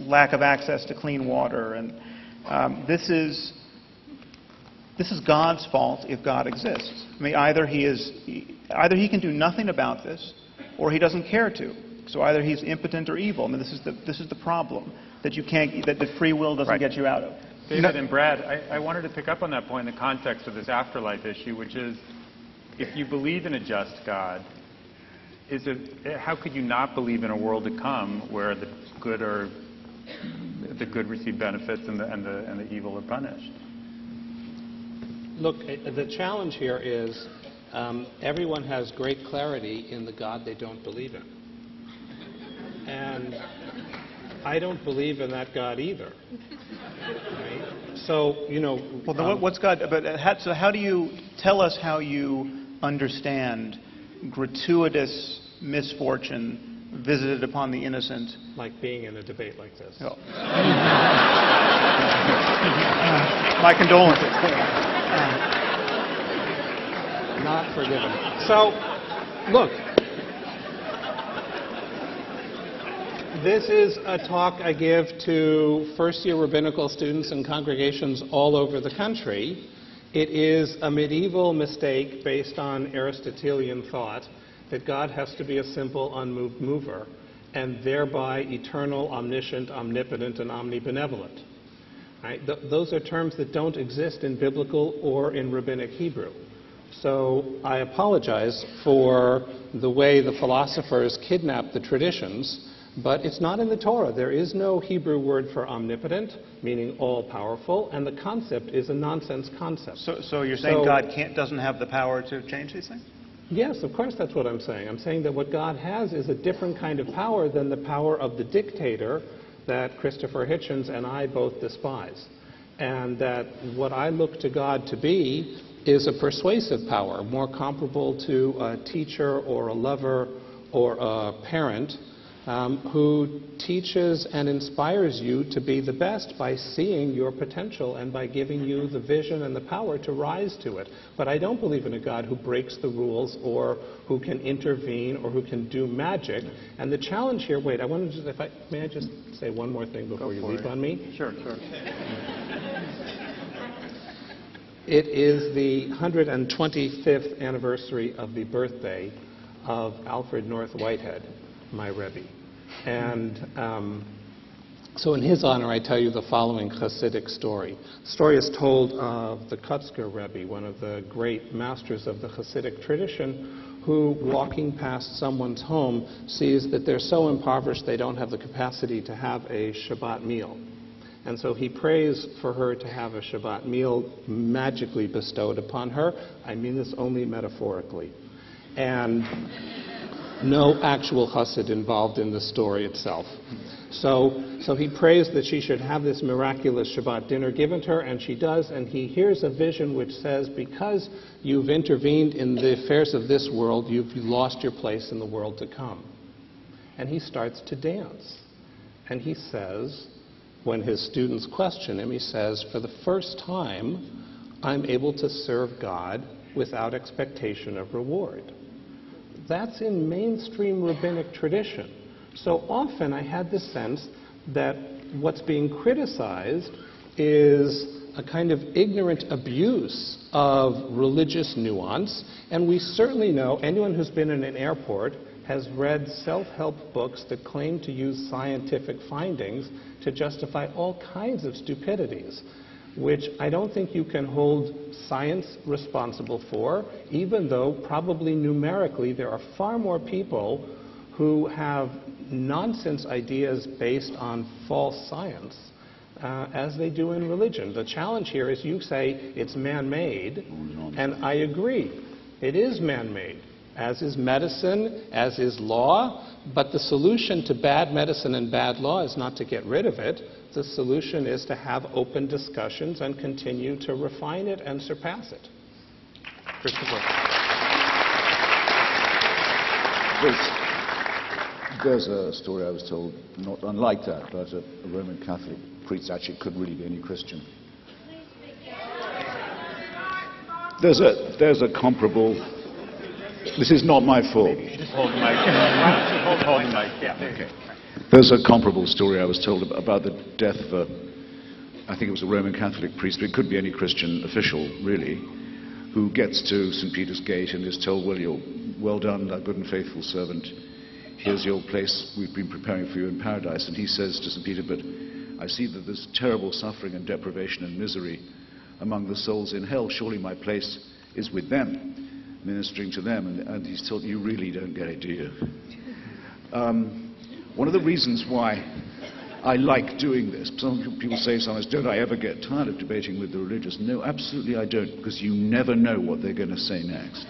lack of access to clean water. And this is God's fault if God exists. I mean, either he can do nothing about this, or he doesn't care to. So either he's impotent or evil. I mean, this is the problem that the free will doesn't get you out of. David and Brad, I wanted to pick up on that point in the context of this afterlife issue, which is, if you believe in a just God, how could you not believe in a world to come where the good receive benefits and the evil are punished? Look, the challenge here is everyone has great clarity in the God they don't believe in. And I don't believe in that God either. Right? So, Well, then what's God? But so how do you tell us how you understand gratuitous misfortune visited upon the innocent? Like being in a debate like this. Oh. My condolences. Not forgiven. So, look. This is a talk I give to first-year rabbinical students in congregations all over the country. It is a medieval mistake based on Aristotelian thought that God has to be a simple, unmoved mover, and thereby eternal, omniscient, omnipotent, and omnibenevolent. Right? Those are terms that don't exist in biblical or in rabbinic Hebrew. So I apologize for the way the philosophers kidnapped the traditions, but it's not in the Torah. There is no Hebrew word for omnipotent, meaning all-powerful, and the concept is a nonsense concept. So you're saying God doesn't have the power to change these things? Yes, of course that's what I'm saying. I'm saying that what God has is a different kind of power than the power of the dictator that Christopher Hitchens and I both despise. And that what I look to God to be is a persuasive power, more comparable to a teacher or a lover or a parent who teaches and inspires you to be the best by seeing your potential and by giving you the vision and the power to rise to it. But I don't believe in a God who breaks the rules or who can intervene or who can do magic. And the challenge here, wait, I want to just, may I just say one more thing before you leap on me? Sure. It is the 125th anniversary of the birthday of Alfred North Whitehead, my Rebbe. And so in his honor, I tell you the following Hasidic story. The story is told of the Kutzker Rebbe, one of the great masters of the Hasidic tradition, who, walking past someone's home, sees that they're so impoverished they don't have the capacity to have a Shabbat meal. And so he prays for her to have a Shabbat meal magically bestowed upon her. I mean this only metaphorically. And no actual chassid involved in the story itself. So he prays that she should have this miraculous Shabbat dinner given to her, and she does, and he hears a vision which says, because you've intervened in the affairs of this world, you've lost your place in the world to come. And he starts to dance. And he says, when his students question him, he says, for the first time, I'm able to serve God without expectation of reward. That's in mainstream rabbinic tradition. So often I had the sense that what's being criticized is a kind of ignorant abuse of religious nuance, and we certainly know, anyone who's been in an airport has read self-help books that claim to use scientific findings to justify all kinds of stupidities, which I don't think you can hold science responsible for, even though probably numerically there are far more people who have nonsense ideas based on false science as they do in religion. The challenge here is you say it's man-made, and I agree. It is man-made, as is medicine, as is law, but the solution to bad medicine and bad law is not to get rid of it. The solution is to have open discussions and continue to refine it and surpass it. Christopher. There's a story I was told, not unlike that, but a Roman Catholic priest, actually it could really be any Christian. There's a comparable. This is not my fault. Just hold the mic. Hold the mic. Yeah. Okay. There's a comparable story I was told about the death of I think it was a Roman Catholic priest, but it could be any Christian official, really, who gets to St. Peter's Gate and is told, well done, thou good and faithful servant. Here's your place we've been preparing for you in paradise. And he says to St. Peter, but I see that there's terrible suffering and deprivation and misery among the souls in hell. Surely my place is with them, ministering to them. And he's told, you really don't get it, do you? One of the reasons why I like doing this, some people say sometimes, don't I ever get tired of debating with the religious? No, absolutely I don't, because you never know what they're going to say next.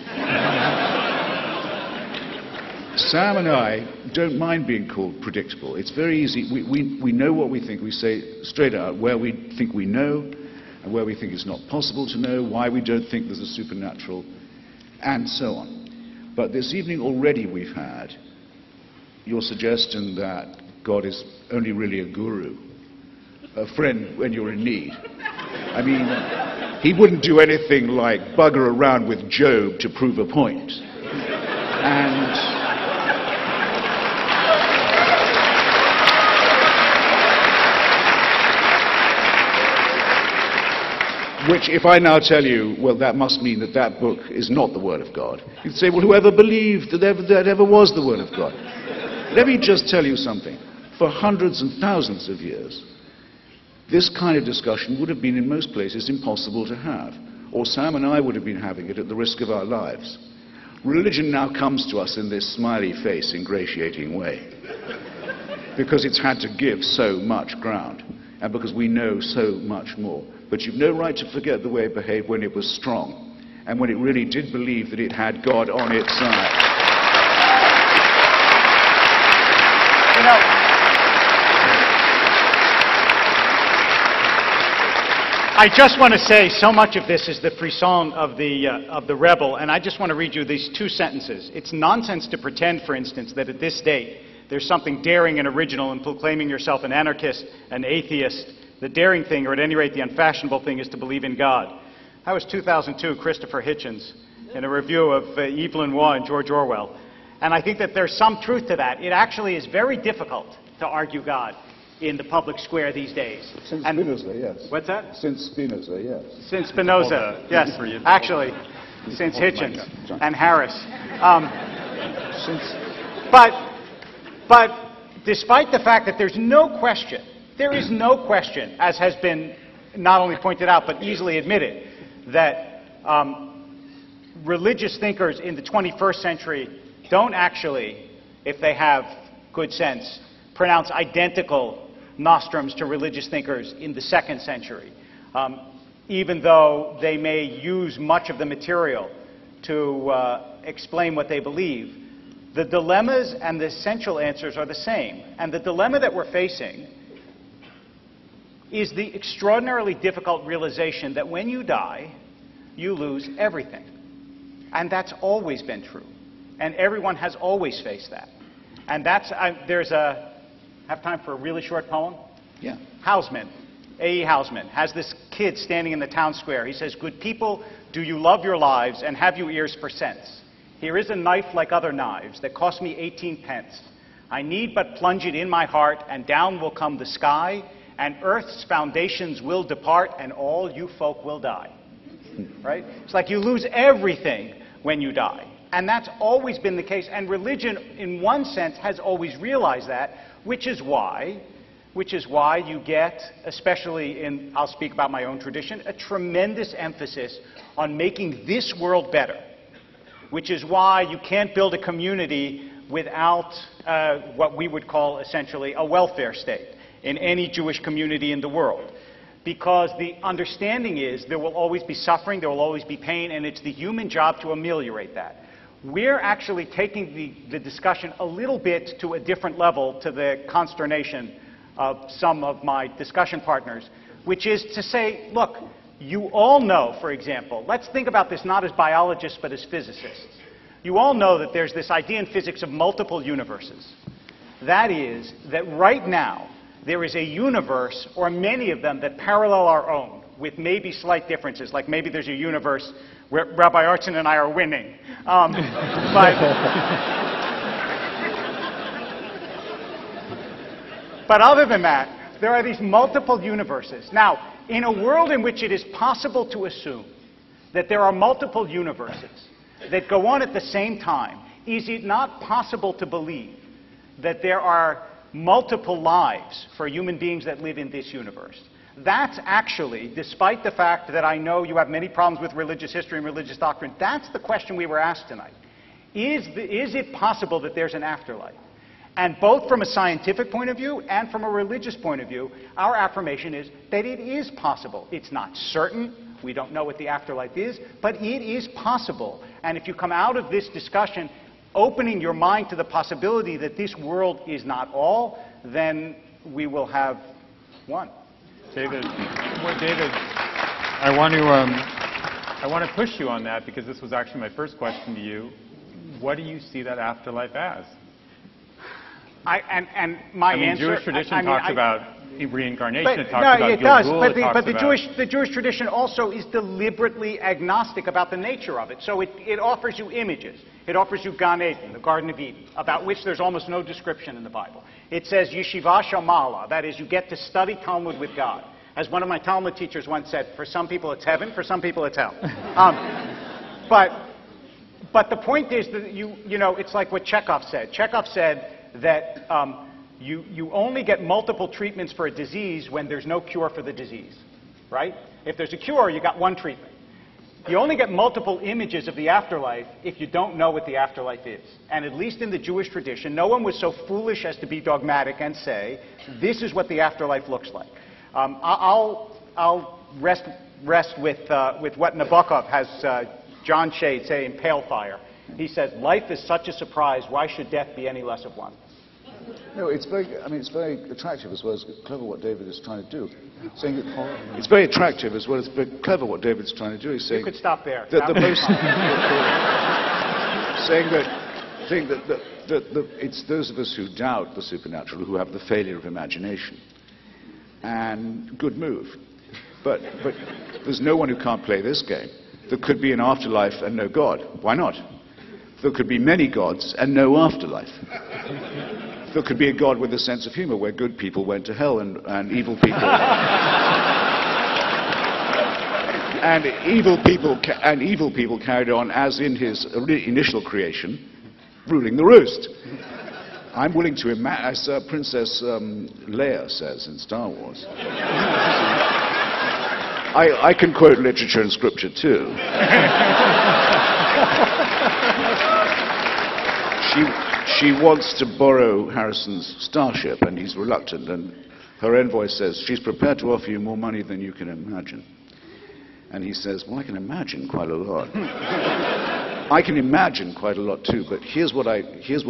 Sam and I don't mind being called predictable. It's very easy. We know what we think. We say straight out where we think we know and where we think it's not possible to know, why we don't think there's a supernatural, and so on. But this evening already we've had your suggestion that God is only really a guru, a friend when you're in need. I mean, he wouldn't do anything like bugger around with Job to prove a point. And which, if I now tell you, well, that must mean that that book is not the Word of God, you'd say, well, whoever believed that ever was the Word of God? Let me just tell you something. For hundreds and thousands of years, this kind of discussion would have been in most places impossible to have, or Sam and I would have been having it at the risk of our lives. Religion now comes to us in this smiley face, ingratiating way, because it's had to give so much ground, and because we know so much more. But you've no right to forget the way it behaved when it was strong, and when it really did believe that it had God on its side. You know, I just want to say, so much of this is the frisson of the rebel, and I just want to read you these two sentences. It's nonsense to pretend, for instance, that at this date there's something daring and original in proclaiming yourself an anarchist, an atheist. The daring thing, or at any rate the unfashionable thing, is to believe in God. That was 2002, Christopher Hitchens, in a review of Yves Lenoir and George Orwell. And I think that there's some truth to that. It actually is very difficult to argue God in the public square these days. Since Spinoza, yes. What's that? Since Spinoza, yes. Since Spinoza, yes. Actually, since Hitchens and Harris. But despite the fact that there's no question, there is no question, as has been not only pointed out but easily admitted, that religious thinkers in the 21st century don't actually, if they have good sense, pronounce identical nostrums to religious thinkers in the 2nd century, even though they may use much of the material to explain what they believe. The dilemmas and the essential answers are the same. And the dilemma that we're facing is the extraordinarily difficult realization that when you die, you lose everything. And that's always been true. And everyone has always faced that. And that's, have time for a really short poem? Yeah. Hausman, A.E. Hausman, has this kid standing in the town square. He says, "Good people, do you love your lives, and have you ears for sense? Here is a knife like other knives that cost me 18 pence. I need but plunge it in my heart, and down will come the sky, and earth's foundations will depart, and all you folk will die." Right? It's like you lose everything when you die. And that's always been the case. And religion, in one sense, has always realized that, which is why you get, especially in, I'll speak about my own tradition, a tremendous emphasis on making this world better. Which is why you can't build a community without what we would call essentially a welfare state in any Jewish community in the world. Because the understanding is there will always be suffering, there will always be pain, and it's the human job to ameliorate that. We're actually taking the discussion a little bit to a different level, to the consternation of some of my discussion partners, which is to say, look, you all know, for example, let's think about this not as biologists but as physicists. You all know that there's this idea in physics of multiple universes. That is, that right now there is a universe, or many of them, that parallel our own, with maybe slight differences, like maybe there's a universe where Rabbi Artson and I are winning. But other than that, there are these multiple universes. Now, in a world in which it is possible to assume that there are multiple universes that go on at the same time, is it not possible to believe that there are multiple lives for human beings that live in this universe? That's actually, despite the fact that I know you have many problems with religious history and religious doctrine, that's the question we were asked tonight. Is it possible that there's an afterlife? And both from a scientific point of view and from a religious point of view, our affirmation is that it is possible. It's not certain. We don't know what the afterlife is, but it is possible. And if you come out of this discussion opening your mind to the possibility that this world is not all, then we will have won. David, I want to push you on that, because this was actually my first question to you. What do you see that afterlife as? My answer. Jewish tradition talks about reincarnation. It talks about it does. Gilgul, But the Jewish tradition also is deliberately agnostic about the nature of it. So it offers you images. It offers you Gan Eden, the Garden of Eden, about which there's almost no description in the Bible. It says Yeshiva Shamala, that is, you get to study Talmud with God. As one of my Talmud teachers once said, for some people it's heaven, for some people it's hell. But the point is that you know, it's like what Chekhov said. Chekhov said that you only get multiple treatments for a disease when there's no cure for the disease, right? If there's a cure, you got one treatment. You only get multiple images of the afterlife if you don't know what the afterlife is. And at least in the Jewish tradition, no one was so foolish as to be dogmatic and say, this is what the afterlife looks like. I'll rest with what Nabokov has John Shade say in Pale Fire. He says, life is such a surprise, why should death be any less of one? No, it's very attractive as well as clever what David is trying to do. Saying that it's very attractive as well as very clever what David's trying to do. He's saying you could stop there. That the most saying that it's those of us who doubt the supernatural who have the failure of imagination. And good move. But there's no one who can't play this game. There could be an afterlife and no God. Why not? There could be many gods and no afterlife. There could be a God with a sense of humor where good people went to hell and evil people and evil people carried on as in his initial creation, ruling the roost. I'm willing to imagine, as Princess Leia says in Star Wars. I can quote literature and scripture too. She wants to borrow Harrison's starship, and he's reluctant, and her envoy says, she's prepared to offer you more money than you can imagine. And he says, well, I can imagine quite a lot. I can imagine quite a lot too, but here's what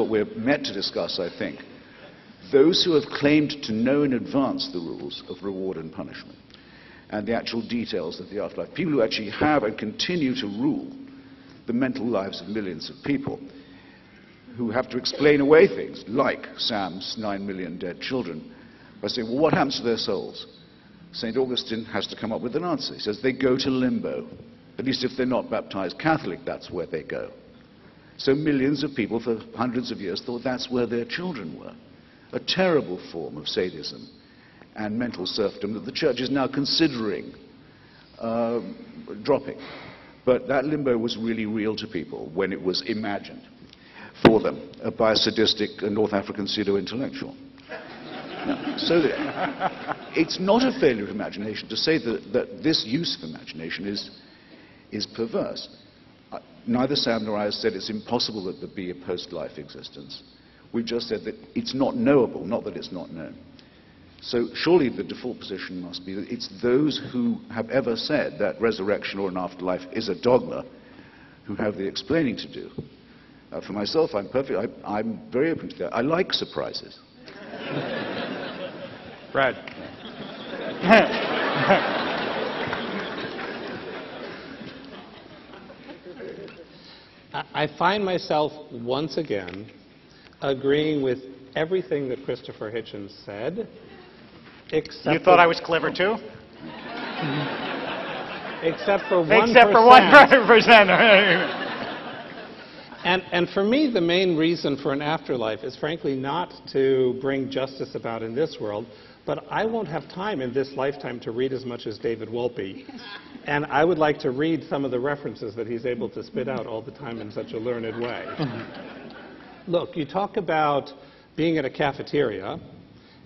we're meant to discuss, I think. Those who have claimed to know in advance the rules of reward and punishment, and the actual details of the afterlife, people who actually have and continue to rule the mental lives of millions of people, who have to explain away things like Sam's 9 million dead children by saying, well, what happens to their souls? St. Augustine has to come up with an answer. He says they go to limbo. At least if they're not baptized Catholic, that's where they go. So millions of people for hundreds of years thought that's where their children were. A terrible form of sadism and mental serfdom that the church is now considering dropping. But that limbo was really real to people when it was imagined for them by a sadistic North African pseudo-intellectual. So it's not a failure of imagination to say that this use of imagination is perverse. Neither Sam nor I have said it's impossible that there be a post-life existence. We've just said that it's not knowable, not that it's not known. So surely the default position must be that it's those who have ever said that resurrection or an afterlife is a dogma who have the explaining to do. For myself, I'm very open to that. I like surprises. Brad. I find myself once again agreeing with everything that Christopher Hitchens said, except you thought I was clever too? Except for 1%. Except for 1%. And for me, the main reason for an afterlife is frankly not to bring justice about in this world, but I won't have time in this lifetime to read as much as David Wolpe. And I would like to read some of the references that he's able to spit out all the time in such a learned way. Look, you talk about being at a cafeteria,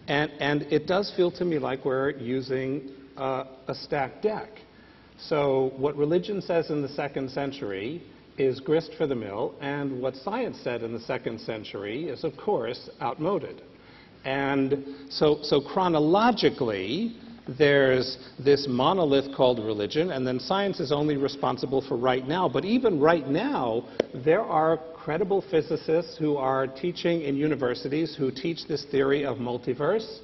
and it does feel to me like we're using a stacked deck. So what religion says in the 2nd century is grist for the mill, and what science said in the 2nd century is, of course, outmoded. And so chronologically, there's this monolith called religion, and then science is only responsible for right now. But even right now, there are credible physicists who are teaching in universities who teach this theory of multiverse.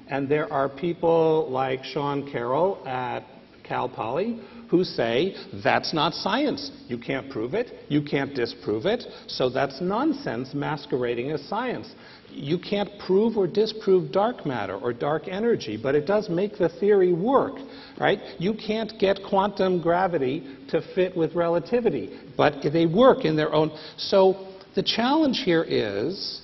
And there are people like Sean Carroll at Cal Poly who say, that's not science. You can't prove it. You can't disprove it. So that's nonsense masquerading as science. You can't prove or disprove dark matter or dark energy, but it does make the theory work, right? You can't get quantum gravity to fit with relativity, but they work in their own. So the challenge here is,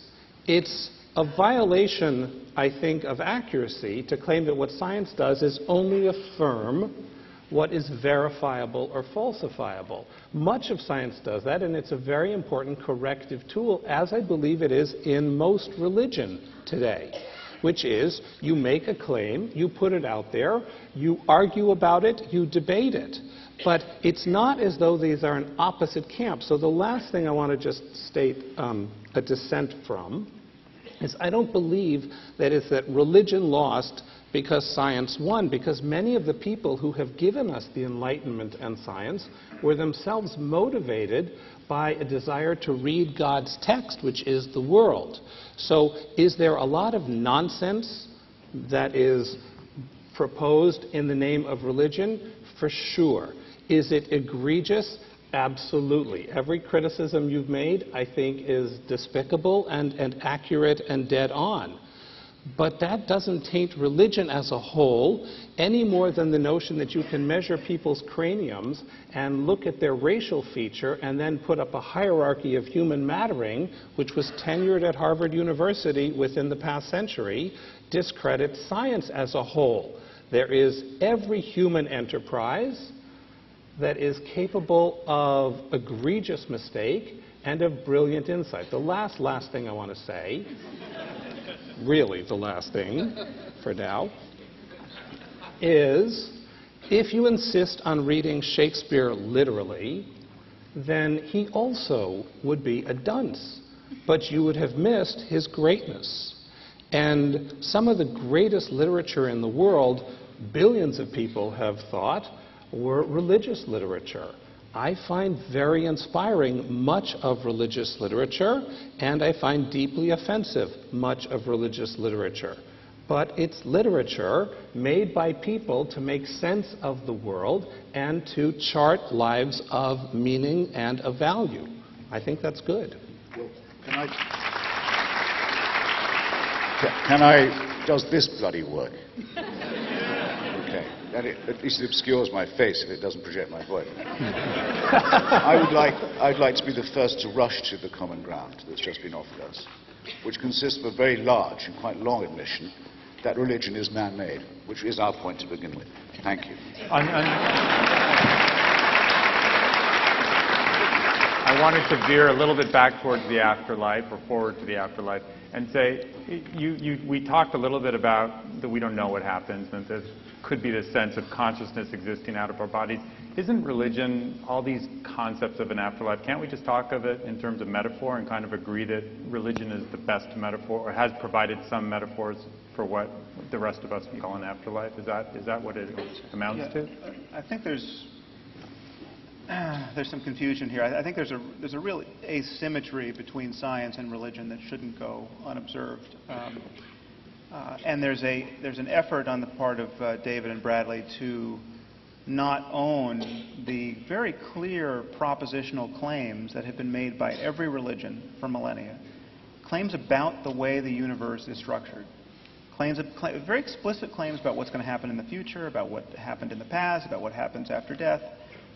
it's a violation, I think, of accuracy to claim that what science does is only affirm what is verifiable or falsifiable. Much of science does that, and it's a very important corrective tool, as I believe it is in most religion today, which is you make a claim, you put it out there, you argue about it, you debate it. But it's not as though these are in opposite camps. So the last thing I want to just state a dissent from is I don't believe that it's that religion lost because science won, because many of the people who have given us the Enlightenment and science were themselves motivated by a desire to read God's text, which is the world. So is there a lot of nonsense that is proposed in the name of religion? For sure. Is it egregious? Absolutely. Every criticism you've made, I think, is despicable and accurate and dead on. But that doesn't taint religion as a whole any more than the notion that you can measure people's craniums and look at their racial feature and then put up a hierarchy of human mattering, which was tenured at Harvard University within the past century, discredits science as a whole. There is every human enterprise that is capable of egregious mistake and of brilliant insight. The last thing I want to say, really the last thing for now, is if you insist on reading Shakespeare literally, then he also would be a dunce, but you would have missed his greatness. And some of the greatest literature in the world, billions of people have thought, were religious literature. I find very inspiring much of religious literature, and I find deeply offensive much of religious literature. But it's literature made by people to make sense of the world and to chart lives of meaning and of value. I think that's good. Well, can I, does this bloody work? Okay. And at least it obscures my face if it doesn't project my voice. I'd like to be the first to rush to the common ground that's just been offered us, which consists of a very large and quite long admission that religion is man-made, which is our point to begin with. Thank you. I wanted to veer a little bit back towards the afterlife, or forward to the afterlife, and say, we talked a little bit about that we don't know what happens, and there could be this sense of consciousness existing out of our bodies. Isn't religion, all these concepts of an afterlife, can't we just talk of it in terms of metaphor and kind of agree that religion is the best metaphor, or has provided some metaphors for what the rest of us would call an afterlife? Is that what it amounts to? I think there's some confusion here. I think there's a real asymmetry between science and religion that shouldn't go unobserved. And there's an effort on the part of David and Bradley to not own the very clear propositional claims that have been made by every religion for millennia. Claims about the way the universe is structured. Very explicit claims about what's going to happen in the future, about what happened in the past, about what happens after death.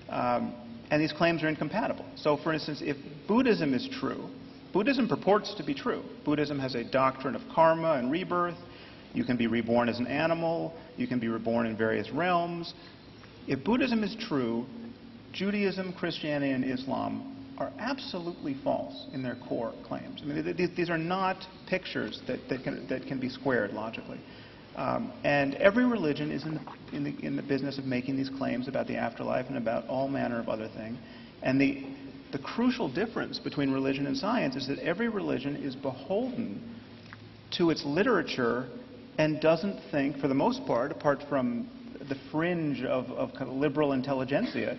And these claims are incompatible. So, for instance, if Buddhism is true, Buddhism purports to be true. Buddhism has a doctrine of karma and rebirth. You can be reborn as an animal. You can be reborn in various realms. If Buddhism is true, Judaism, Christianity, and Islam are absolutely false in their core claims. I mean, these are not pictures that can be squared logically. And every religion is in the business of making these claims about the afterlife and about all manner of other things. And the crucial difference between religion and science is that every religion is beholden to its literature and doesn't think, for the most part, apart from the fringe of kind of liberal intelligentsia,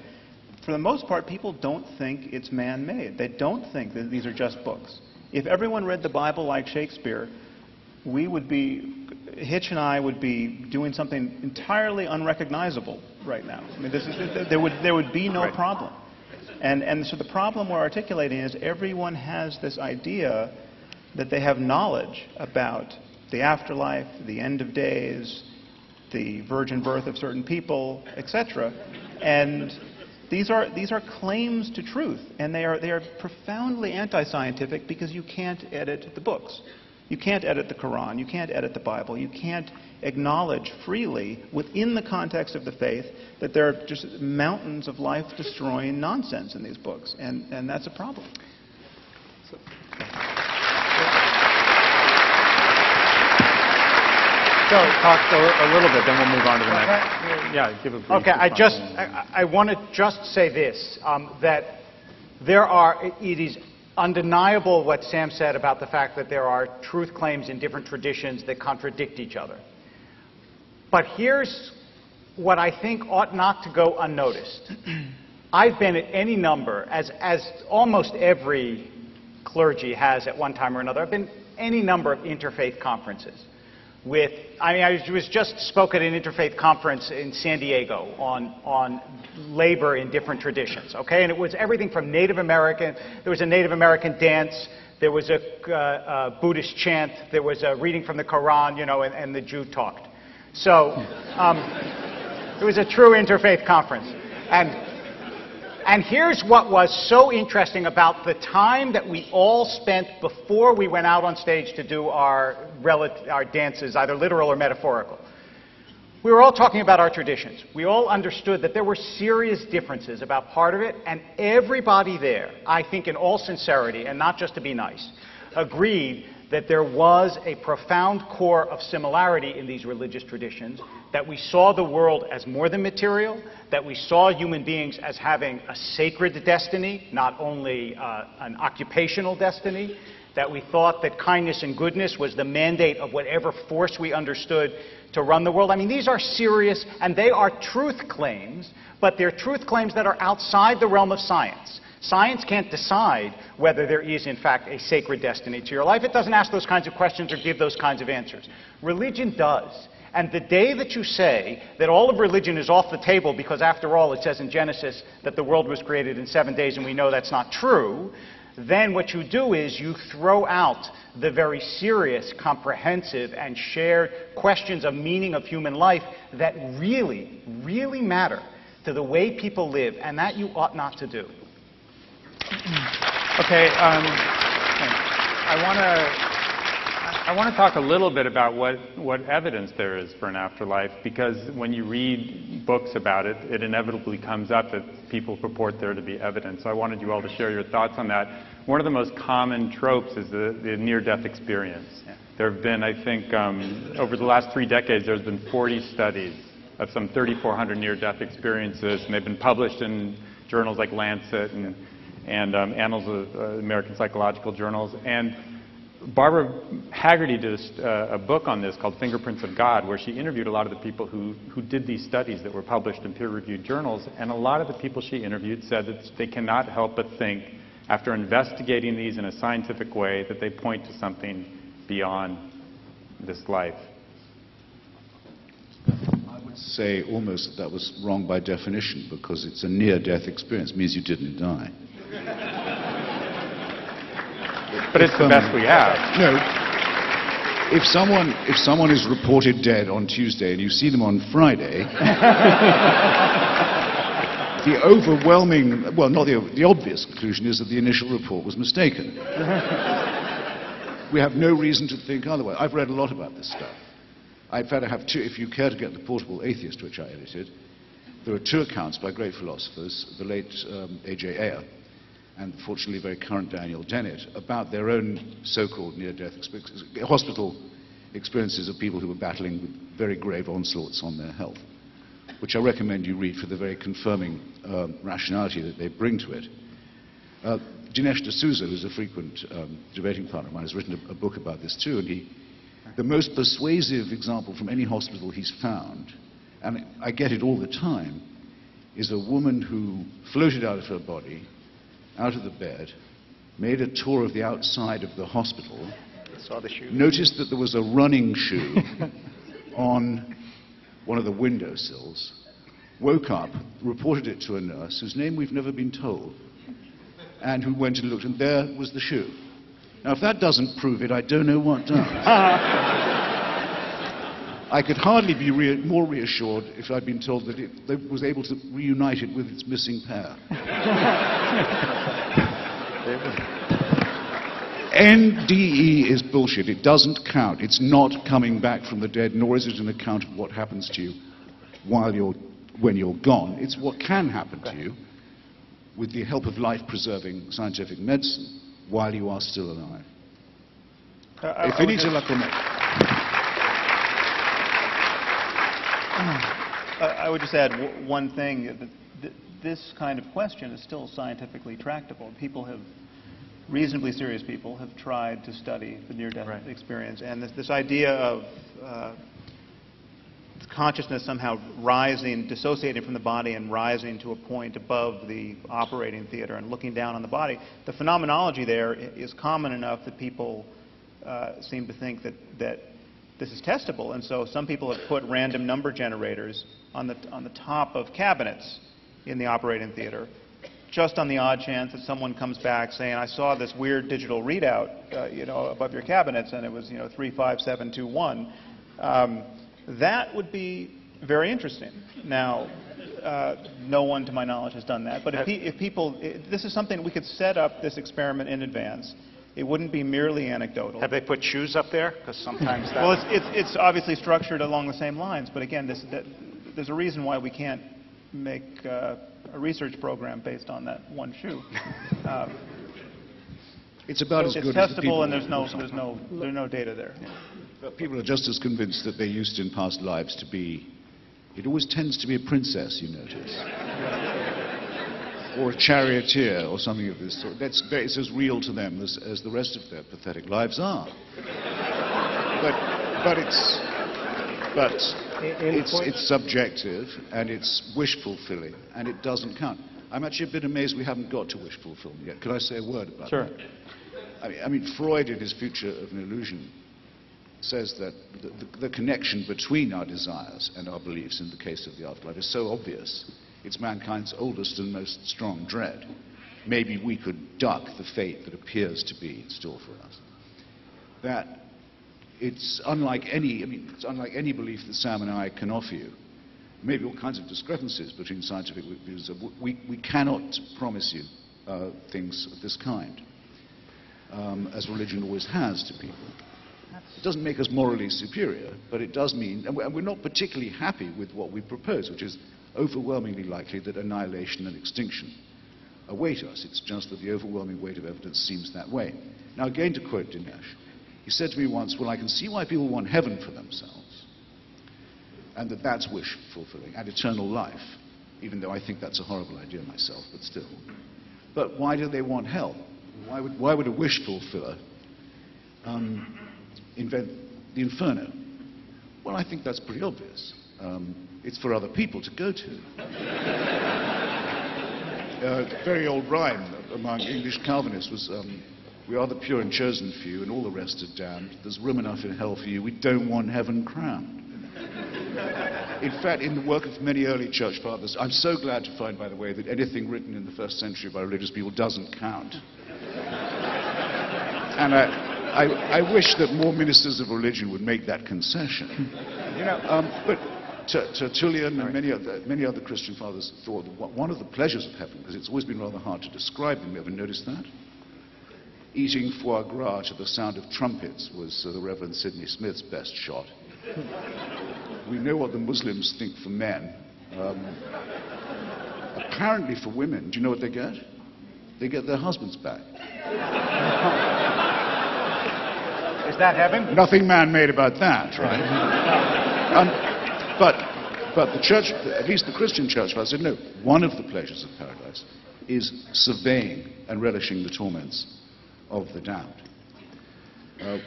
for the most part, people don't think it's man-made. They don't think that these are just books. If everyone read the Bible like Shakespeare, Hitch and I would be doing something entirely unrecognizable right now. I mean, there would be no problem. And so the problem we're articulating is everyone has this idea that they have knowledge about the afterlife, the end of days, the virgin birth of certain people, etc. And these are claims to truth, and they are profoundly anti-scientific because you can't edit the books. You can't edit the Quran. You can't edit the Bible. You can't acknowledge freely within the context of the faith that there are just mountains of life-destroying nonsense in these books, and that's a problem. So talk a little bit, then we'll move on to the next. Yeah, give a brief Okay, response. I want to just say this, that it is undeniable what Sam said about the fact that there are truth claims in different traditions that contradict each other. But here's what I think ought not to go unnoticed. I've been at any number, as almost every clergy has at one time or another, I've been at any number of interfaith conferences. I was just spoke at an interfaith conference in San Diego on labor in different traditions, okay? And it was everything from Native American, there was a Native American dance, there was a Buddhist chant, there was a reading from the Quran, and the Jew talked. So it was a true interfaith conference. And here's what was so interesting about the time that we all spent before we went out on stage to do our dances, either literal or metaphorical. We were all talking about our traditions. We all understood that there were serious differences about part of it, and everybody there, I think in all sincerity, and not just to be nice, agreed that there was a profound core of similarity in these religious traditions, that we saw the world as more than material, that we saw human beings as having a sacred destiny, not only an occupational destiny, that we thought that kindness and goodness was the mandate of whatever force we understood to run the world. I mean, these are serious, and they are truth claims, but they're truth claims that are outside the realm of science. Science can't decide whether there is, in fact, a sacred destiny to your life. It doesn't ask those kinds of questions or give those kinds of answers. Religion does. And the day that you say that all of religion is off the table because, after all, it says in Genesis that the world was created in 7 days and we know that's not true, then what you do is you throw out the very serious, comprehensive, and shared questions of meaning of human life that really, really matter to the way people live, and that you ought not to do. Okay, I want to talk a little bit about what evidence there is for an afterlife, because when you read books about it, it inevitably comes up that people purport there to be evidence. So I wanted you all to share your thoughts on that. One of the most common tropes is the near-death experience. There have been, I think, over the last 3 decades, there's been 40 studies of some 3,400 near-death experiences, and they've been published in journals like Lancet and Annals of American Psychological Journals. And Barbara Haggerty did a book on this called Fingerprints of God, where she interviewed a lot of the people who did these studies that were published in peer-reviewed journals, and a lot of the people she interviewed said that they cannot help but think, after investigating these in a scientific way, that they point to something beyond this life. I would say almost that was wrong by definition, because it's a near-death experience. It means you didn't die. But it's the best we have. No. If someone is reported dead on Tuesday and you see them on Friday, the overwhelming, well, not the obvious conclusion is that the initial report was mistaken. We have no reason to think otherwise. I've read a lot about this stuff. In fact, I have 2, if you care to get the Portable Atheist, which I edited, there are 2 accounts by great philosophers, the late A.J. Ayer, and fortunately very current Daniel Dennett, about their own so-called near-death experiences, hospital experiences of people who were battling with very grave onslaughts on their health, which I recommend you read for the very confirming rationality that they bring to it. Dinesh D'Souza, who's a frequent debating partner of mine, has written a book about this too, and The most persuasive example from any hospital he's found, and I get it all the time, is a woman who floated out of her body, out of the bed, made a tour of the outside of the hospital, Saw the shoe. noticed that there was a running shoe on one of the windowsills, woke up, reported it to a nurse, whose name we've never been told, and who went and looked, and there was the shoe. Now, if that doesn't prove it, I don't know what does. I could hardly be more reassured if I'd been told that it was able to reunite it with its missing pair. NDE is bullshit. It doesn't count. It's not coming back from the dead, nor is it an account of what happens to you when you're gone. It's what can happen to you with the help of life-preserving scientific medicine while you are still alive. Finito la commedia. I would just add one thing. This kind of question is still scientifically tractable. Reasonably serious people have tried to study the near-death experience. And this idea of consciousness somehow rising, dissociating from the body and rising to a point above the operating theater and looking down on the body, the phenomenology there is common enough that people seem to think that this is testable. And so some people have put random number generators on the top of cabinets in the operating theater, just on the odd chance that someone comes back saying, I saw this weird digital readout above your cabinets, and it was 35721. That would be very interesting. Now, no one to my knowledge has done that, but if people, this is something we could set up this experiment in advance. It wouldn't be merely anecdotal. Have they put shoes up there? Because sometimes that... Well, it's obviously structured along the same lines, but again, there's a reason why we can't make a research program based on that one shoe. It's about as good as as the people. It's testable, and there's no data there. But people are just as convinced that they used in past lives to be. It always tends to be a princess, you notice, or a charioteer, or something of this sort. It's as real to them as the rest of their pathetic lives are. But it's subjective, and it's wish fulfilling, and it doesn't count. I'm actually a bit amazed we haven't got to wish fulfillment yet. Could I say a word about that? I mean, Freud, in his Future of an Illusion, says that the connection between our desires and our beliefs in the case of the afterlife is so obvious. It's mankind's oldest and most strong dread. Maybe we could duck the fate that appears to be in store for us. That it's unlike any belief that Sam and I can offer you. Maybe all kinds of discrepancies between scientific views. We cannot promise you things of this kind, as religion always has to people. It doesn't make us morally superior, but it does mean, and we're not particularly happy with what we propose, which is overwhelmingly likely that annihilation and extinction await us. It's just that the overwhelming weight of evidence seems that way. Now, again, to quote Dinesh, he said to me once, well, I can see why people want heaven for themselves, and that's wish fulfilling, and eternal life, even though I think that's a horrible idea myself, but still. But why do they want hell? Why would a wish fulfiller invent the inferno? Well, I think that's pretty obvious. It's for other people to go to. A very old rhyme among English Calvinists was, we are the pure and chosen few, and all the rest are damned. There's room enough in hell for you. We don't want heaven crowned. In fact, in the work of many early church fathers, I'm so glad to find, by the way, that anything written in the first century by religious people doesn't count. And I wish that more ministers of religion would make that concession. But Tertullian and many other Christian fathers thought that one of the pleasures of heaven, because it's always been rather hard to describe them, you ever noticed that? Eating foie gras to the sound of trumpets was the Reverend Sidney Smith's best shot. We know what the Muslims think for men. Apparently for women, do you know what they get? They get their husbands back. Is that heaven? Nothing man-made about that, right? But the church, at least the Christian church, said no. One of the pleasures of paradise is surveying and relishing the torments of the damned.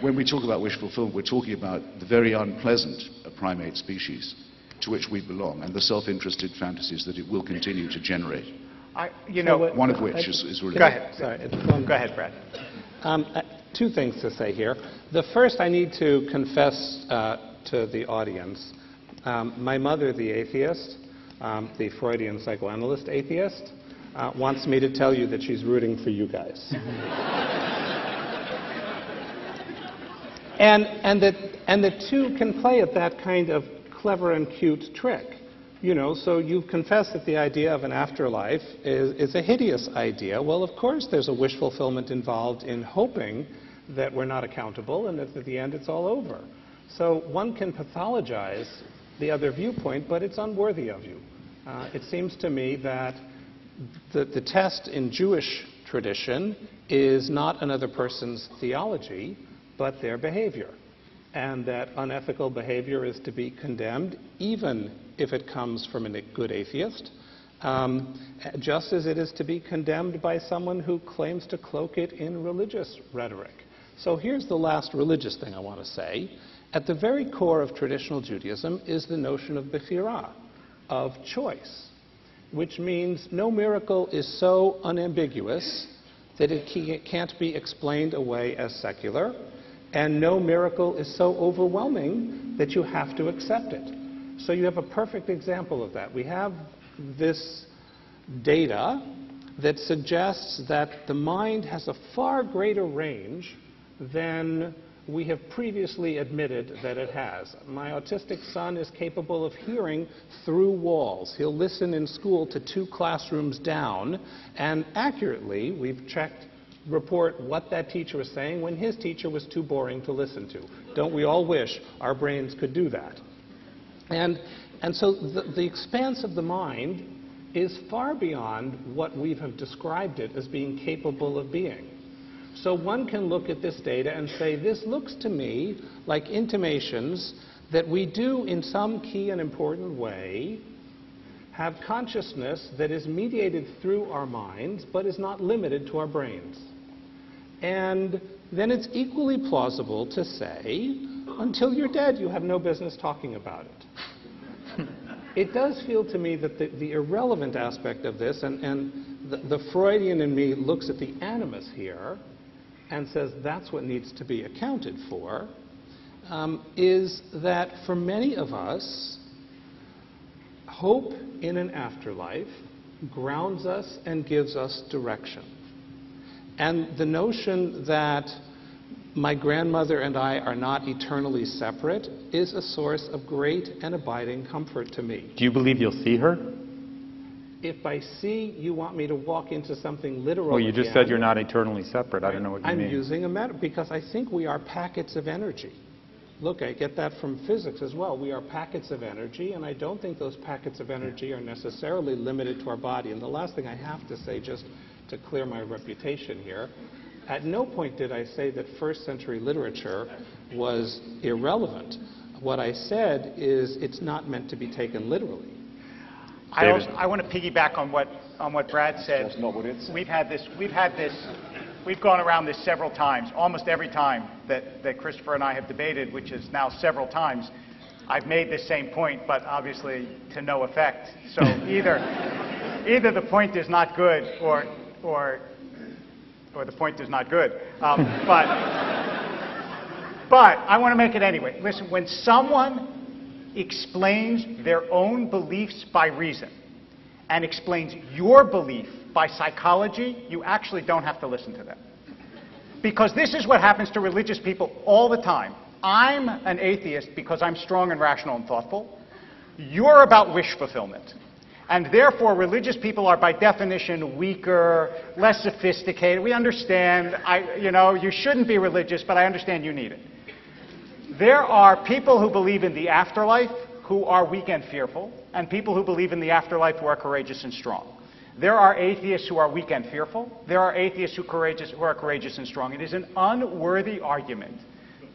When we talk about wish fulfillment, we're talking about the very unpleasant primate species to which we belong and the self-interested fantasies that it will continue to generate. One of which is religion. Go ahead. Sorry, Go ahead, Brad. Two things to say here. The first, I need to confess to the audience. My mother, the atheist, the Freudian psychoanalyst atheist, wants me to tell you that she's rooting for you guys. and the two can play at that kind of clever and cute trick. You know, so you've confessed that the idea of an afterlife is a hideous idea. Well, of course, there's a wish fulfillment involved in hoping that we're not accountable and that at the end it's all over. So one can pathologize the other viewpoint, but it's unworthy of you. It seems to me that the test in Jewish tradition is not another person's theology, but their behavior. And that unethical behavior is to be condemned, even if it comes from a good atheist, just as it is to be condemned by someone who claims to cloak it in religious rhetoric. So here's the last religious thing I want to say. At the very core of traditional Judaism is the notion of bechirah, of choice, which means no miracle is so unambiguous that it can't be explained away as secular, and no miracle is so overwhelming that you have to accept it. So you have a perfect example of that. We have this data that suggests that the mind has a far greater range than we have previously admitted that it has. My autistic son is capable of hearing through walls. He'll listen in school to 2 classrooms down, and accurately, we've checked, report what that teacher was saying when his teacher was too boring to listen to. Don't we all wish our brains could do that? And so the expanse of the mind is far beyond what we have described it as being capable of being. So one can look at this data and say, this looks to me like intimations that we do in some key and important way have consciousness that is mediated through our minds but is not limited to our brains. And then it's equally plausible to say, until you're dead, you have no business talking about it. It does feel to me that the irrelevant aspect of this, and the Freudian in me looks at the animus here and says that's what needs to be accounted for, is that for many of us, hope in an afterlife grounds us and gives us direction. And the notion that my grandmother and I are not eternally separate is a source of great and abiding comfort to me. Do you believe you'll see her? If by see you want me to walk into something literal Well, you just again, said you're not eternally separate. I don't know what you mean. I'm using a metaphor because I think we are packets of energy. Look, I get that from physics as well. We are packets of energy, and I don't think those packets of energy are necessarily limited to our body. And the last thing I have to say, just to clear my reputation here, at no point did I say that first century literature was irrelevant. What I said is it's not meant to be taken literally. I want to piggyback on what Brad said. That's not what it said. We've gone around this several times. Almost every time that Christopher and I have debated, which is now several times, I've made this same point, but obviously to no effect. So either the point is not good or the point is not good. But I want to make it anyway. Listen, when someone explains their own beliefs by reason and explains your belief by psychology, you actually don't have to listen to them. Because this is what happens to religious people all the time. I'm an atheist because I'm strong and rational and thoughtful. You're about wish fulfillment. And therefore, religious people are by definition weaker, less sophisticated. We understand, you shouldn't be religious, but I understand you need it. There are people who believe in the afterlife who are weak and fearful, and people who believe in the afterlife who are courageous and strong. There are atheists who are weak and fearful. There are atheists who are courageous and strong. It is an unworthy argument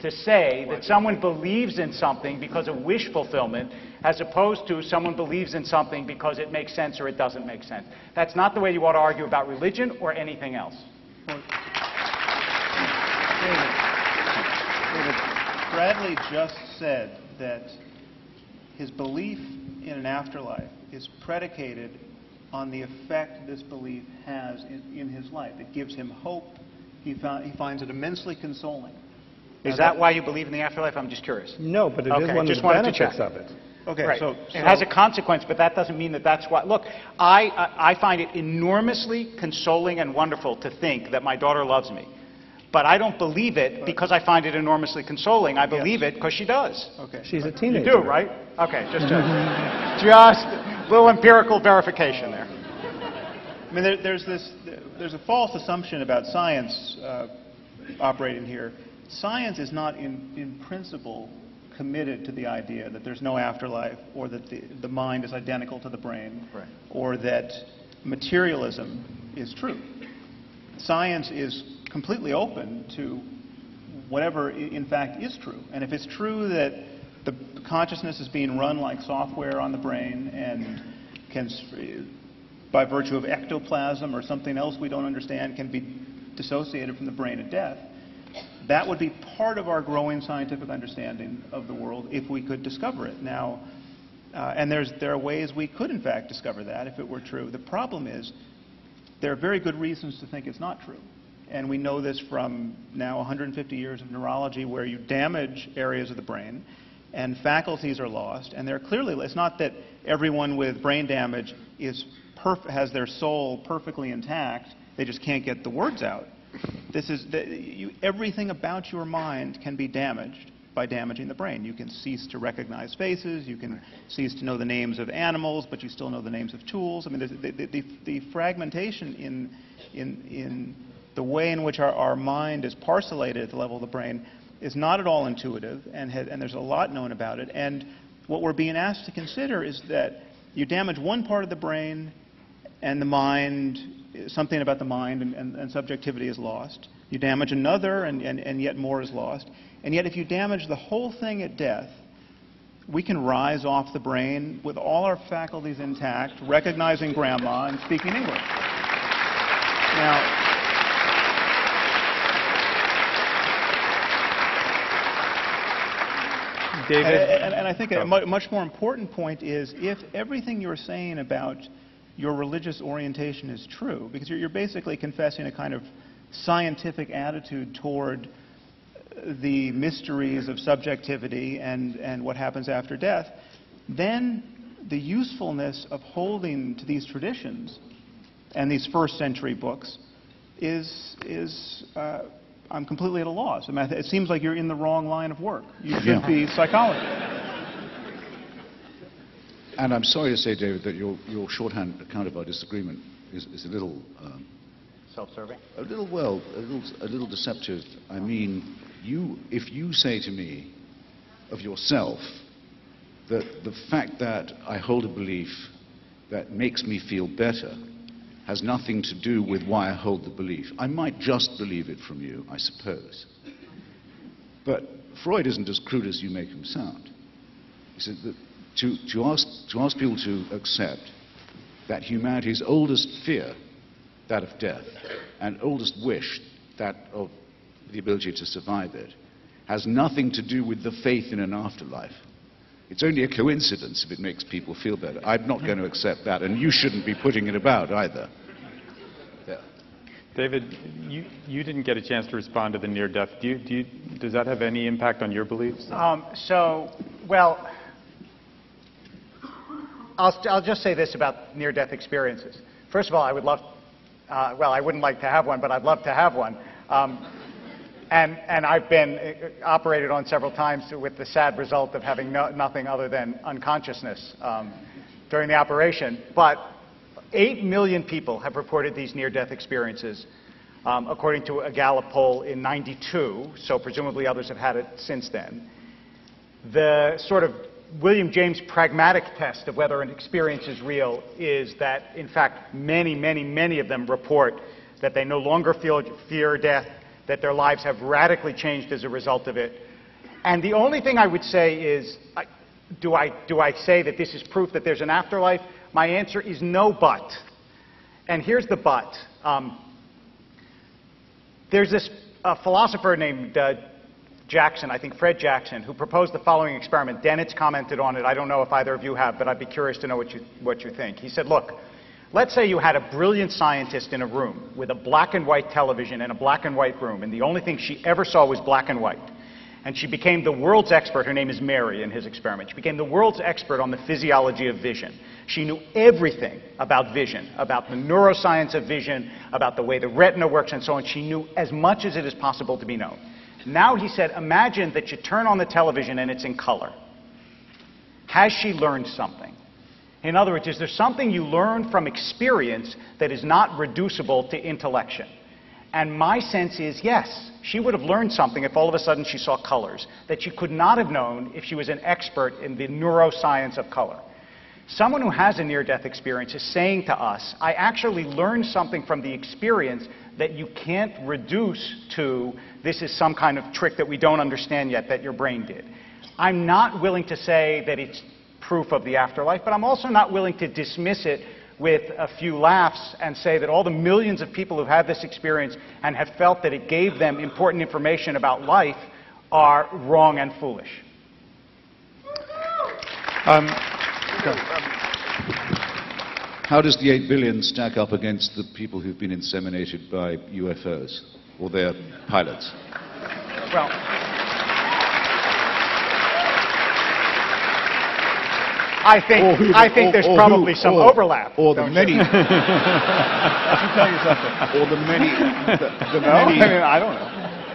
to say that someone believes in something because of wish fulfillment as opposed to someone believes in something because it makes sense or it doesn't make sense. That's not the way you ought to argue about religion or anything else. Bradley just said that his belief in an afterlife is predicated on the effect this belief has in his life. It gives him hope. He finds it immensely consoling. Is that why you believe in the afterlife? I'm just curious. No, but it is Okay, one of just the wanted to benefits check. of it. Okay, Right. so It has a consequence, but that doesn't mean that that's why. Look, I find it enormously consoling and wonderful to think that my daughter loves me. But I don't believe it because I find it enormously consoling. I believe it because she does. okay. She's a You teenager. do, right? Okay, just a little empirical verification there. I mean, there's a false assumption about science operating here. Science is not in principle committed to the idea that there's no afterlife, or that the mind is identical to the brain, Right. or that materialism is true. Science is completely open to whatever in fact is true. And if it's true that the consciousness is being run like software on the brain and can, by virtue of ectoplasm or something else we don't understand, can be dissociated from the brain at death, that would be part of our growing scientific understanding of the world if we could discover it. Now, and there are ways we could in fact discover that if it were true. The problem is there are very good reasons to think it's not true. And we know this from now 150 years of neurology, where you damage areas of the brain and faculties are lost. And they're clearly, it's not that everyone with brain damage has their soul perfectly intact, they just can't get the words out. Everything about your mind can be damaged by damaging the brain. You can cease to recognize faces, you can cease to know the names of animals, but you still know the names of tools. I mean, the fragmentation in the way in which our mind is parcellated at the level of the brain is not at all intuitive, and there's a lot known about it. And what we're being asked to consider is that you damage one part of the brain, and the mind, something about the mind and subjectivity is lost. You damage another, and yet more is lost. And yet if you damage the whole thing at death, we can rise off the brain with all our faculties intact, recognizing grandma and speaking English. Now, David? And I think a much more important point is, if everything you're saying about your religious orientation is true, because you're basically confessing a kind of scientific attitude toward the mysteries of subjectivity and what happens after death, then the usefulness of holding to these traditions and these first century books I'm completely at a loss. I mean, it seems like you're in the wrong line of work. You should be psychology. And I'm sorry to say, David, that your shorthand account of our disagreement is a little Self-serving? a little deceptive. I mean, if you say to me of yourself that the fact that I hold a belief that makes me feel better has nothing to do with why I hold the belief, I might just believe it from you, I suppose. But Freud isn't as crude as you make him sound. He said that to ask people to accept that humanity's oldest fear, that of death, and oldest wish, that of the ability to survive it, has nothing to do with the faith in an afterlife. It's only a coincidence if it makes people feel better. I'm not going to accept that, and you shouldn't be putting it about either. Yeah. David, you didn't get a chance to respond to the near-death. Does that have any impact on your beliefs? Well, I'll just say this about near-death experiences. First of all, I would love, I wouldn't like to have one, but I'd love to have one. And I've been operated on several times with the sad result of having nothing other than unconsciousness during the operation. But 8 million people have reported these near-death experiences, according to a Gallup poll in '92, so presumably others have had it since then. The sort of William James pragmatic test of whether an experience is real is that, in fact, many, many, many of them report that they no longer fear death, that their lives have radically changed as a result of it. And the only thing I would say is, do I say that this is proof that there's an afterlife? My answer is no, but. And here's the but. There's this philosopher named Jackson, I think Fred Jackson, who proposed the following experiment. Dennett's commented on it. I don't know if either of you have, but I'd be curious to know what you think. He said, look, let's say you had a brilliant scientist in a room with a black and white television in a black and white room, and the only thing she ever saw was black and white. And she became the world's expert. Her name is Mary in his experiment. She became the world's expert on the physiology of vision. She knew everything about vision, about the neuroscience of vision, about the way the retina works and so on. She knew as much as it is possible to be known. Now he said, imagine that you turn on the television and it's in color. Has she learned something? In other words, is there something you learn from experience that is not reducible to intellection? And my sense is yes. She would have learned something if all of a sudden she saw colors that she could not have known if she was an expert in the neuroscience of color. Someone who has a near-death experience is saying to us, I actually learned something from the experience that you can't reduce to this is some kind of trick that we don't understand yet that your brain did. I'm not willing to say that it's proof of the afterlife, but I'm also not willing to dismiss it with a few laughs and say that all the millions of people who've had this experience and have felt that it gave them important information about life are wrong and foolish. How does the 8 billion stack up against the people who've been inseminated by UFOs or their pilots? Well, I think there's probably some overlap. Or the many. Or the many. I don't know.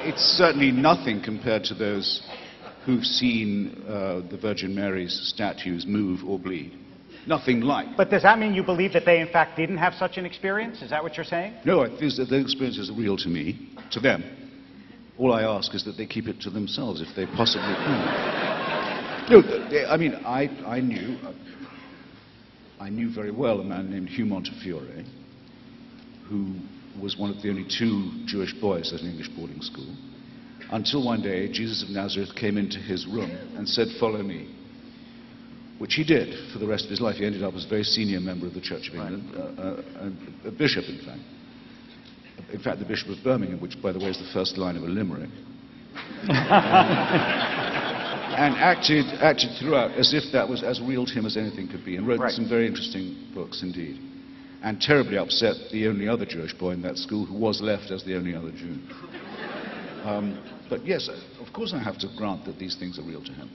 It's certainly nothing compared to those who've seen the Virgin Mary's statues move or bleed. Nothing like. But does that mean you believe that they, in fact, didn't have such an experience? Is that what you're saying? No, I think that those experiences are real to me, to them. All I ask is that they keep it to themselves if they possibly can. No, I mean, I knew very well a man named Hugh Montefiore, who was one of the only 2 Jewish boys at an English boarding school, until one day Jesus of Nazareth came into his room and said, "Follow me," which he did for the rest of his life. He ended up as a very senior member of the Church of England, a bishop, in fact. In fact, the Bishop of Birmingham, which, by the way, is the first line of a limerick. And acted throughout as if that was as real to him as anything could be, and wrote some very interesting books indeed. And terribly upset the only other Jewish boy in that school who was left as the only other Jew. But yes, of course I have to grant that these things are real to him.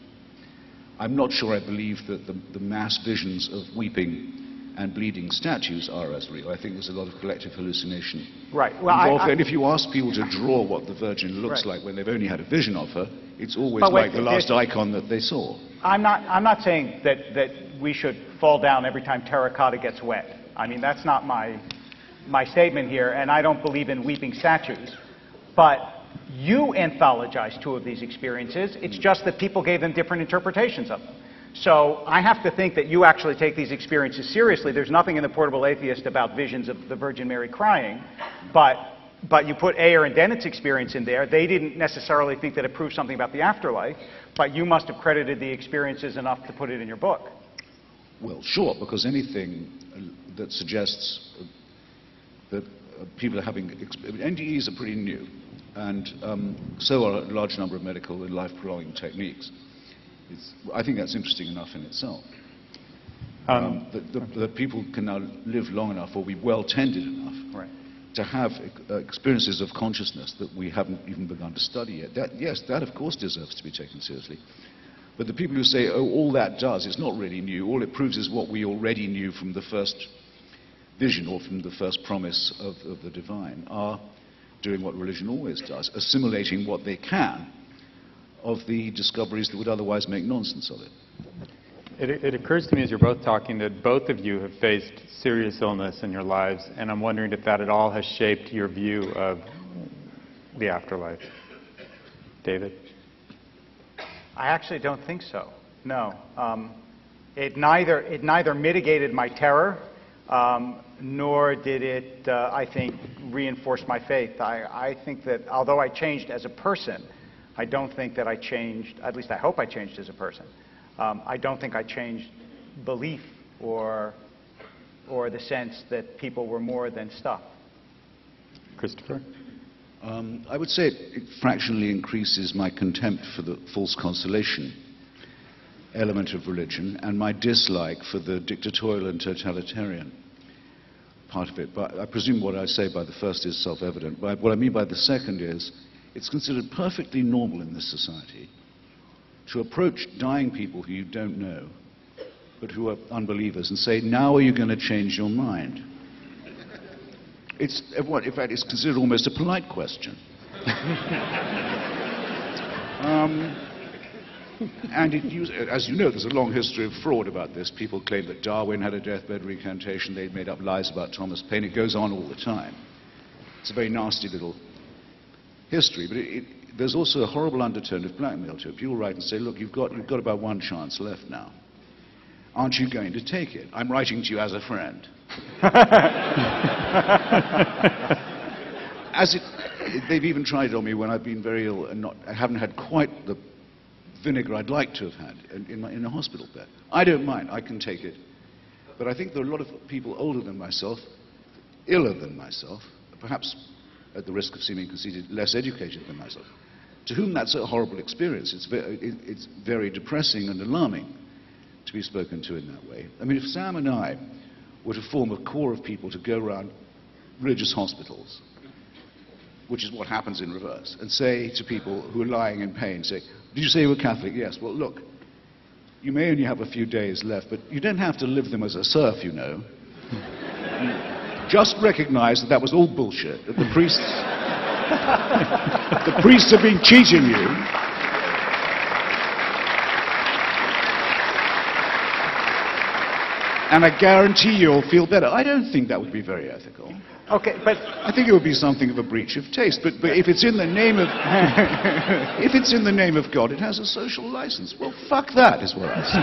I'm not sure I believe that the mass visions of weeping and bleeding statues are as real. I think there's a lot of collective hallucination. Right. Well, and if you ask people to draw what the Virgin looks like when they've only had a vision of her, it's always like the last icon that they saw. I'm not saying that we should fall down every time terracotta gets wet. I mean, that's not my statement here, and I don't believe in weeping statues. But you anthologized 2 of these experiences. It's just that people gave them different interpretations of them. So I have to think that you actually take these experiences seriously. There's nothing in The Portable Atheist about visions of the Virgin Mary crying, but you put Ayer and Dennett's experience in there. They didn't necessarily think that it proved something about the afterlife, but you must have credited the experiences enough to put it in your book. Well, sure, because anything that suggests that people are having... NDEs are pretty new, and so are a large number of medical and life-prolonging techniques. I think that's interesting enough in itself. That people can now live long enough or be well-tended enough to have experiences of consciousness that we haven't even begun to study yet. That of course deserves to be taken seriously. But the people who say, oh, all that does, it's not really new, all it proves is what we already knew from the first vision or from the first promise of the divine, are doing what religion always does, assimilating what they can of the discoveries that would otherwise make nonsense of it. It occurs to me as you're both talking that both of you have faced serious illness in your lives, and I'm wondering if that at all has shaped your view of the afterlife. David? I actually don't think so, no. It neither mitigated my terror, nor did it, I think, reinforce my faith. I think that although I changed as a person, I don't think that I changed, at least I hope I changed as a person. I don't think I changed belief or the sense that people were more than stuff. Christopher? I would say it fractionally increases my contempt for the false consolation element of religion and my dislike for the dictatorial and totalitarian part of it. But I presume what I say by the first is self-evident. But what I mean by the second is it's considered perfectly normal in this society to approach dying people who you don't know, but who are unbelievers, and say, now are you going to change your mind? In fact, it's considered almost a polite question. And as you know, there's a long history of fraud about this. People claim that Darwin had a deathbed recantation. They'd made up lies about Thomas Paine. It goes on all the time. It's a very nasty little history, but there's also a horrible undertone of blackmail to it. People write and say, look, you've got about one chance left now. Aren't you going to take it? I'm writing to you as a friend. They've even tried it on me when I've been very ill and I haven't had quite the vinegar I'd like to have had in a hospital bed. I don't mind, I can take it. But I think there are a lot of people older than myself, iller than myself, perhaps at the risk of seeming conceited, less educated than myself, to whom that's a horrible experience. It's very depressing and alarming to be spoken to in that way. I mean, if Sam and I were to form a corps of people to go around religious hospitals, which is what happens in reverse, and say to people who are lying in pain, say, did you say you were Catholic? Yes. Well, look, you may only have a few days left, but you don't have to live them as a serf, you know. Just recognize that that was all bullshit, that the priests have been cheating you. And I guarantee you'll feel better. I don't think that would be very ethical. Okay, but I think it would be something of a breach of taste. But if it's in the name of if it's in the name of God, it has a social license. Well, fuck that, is what I say.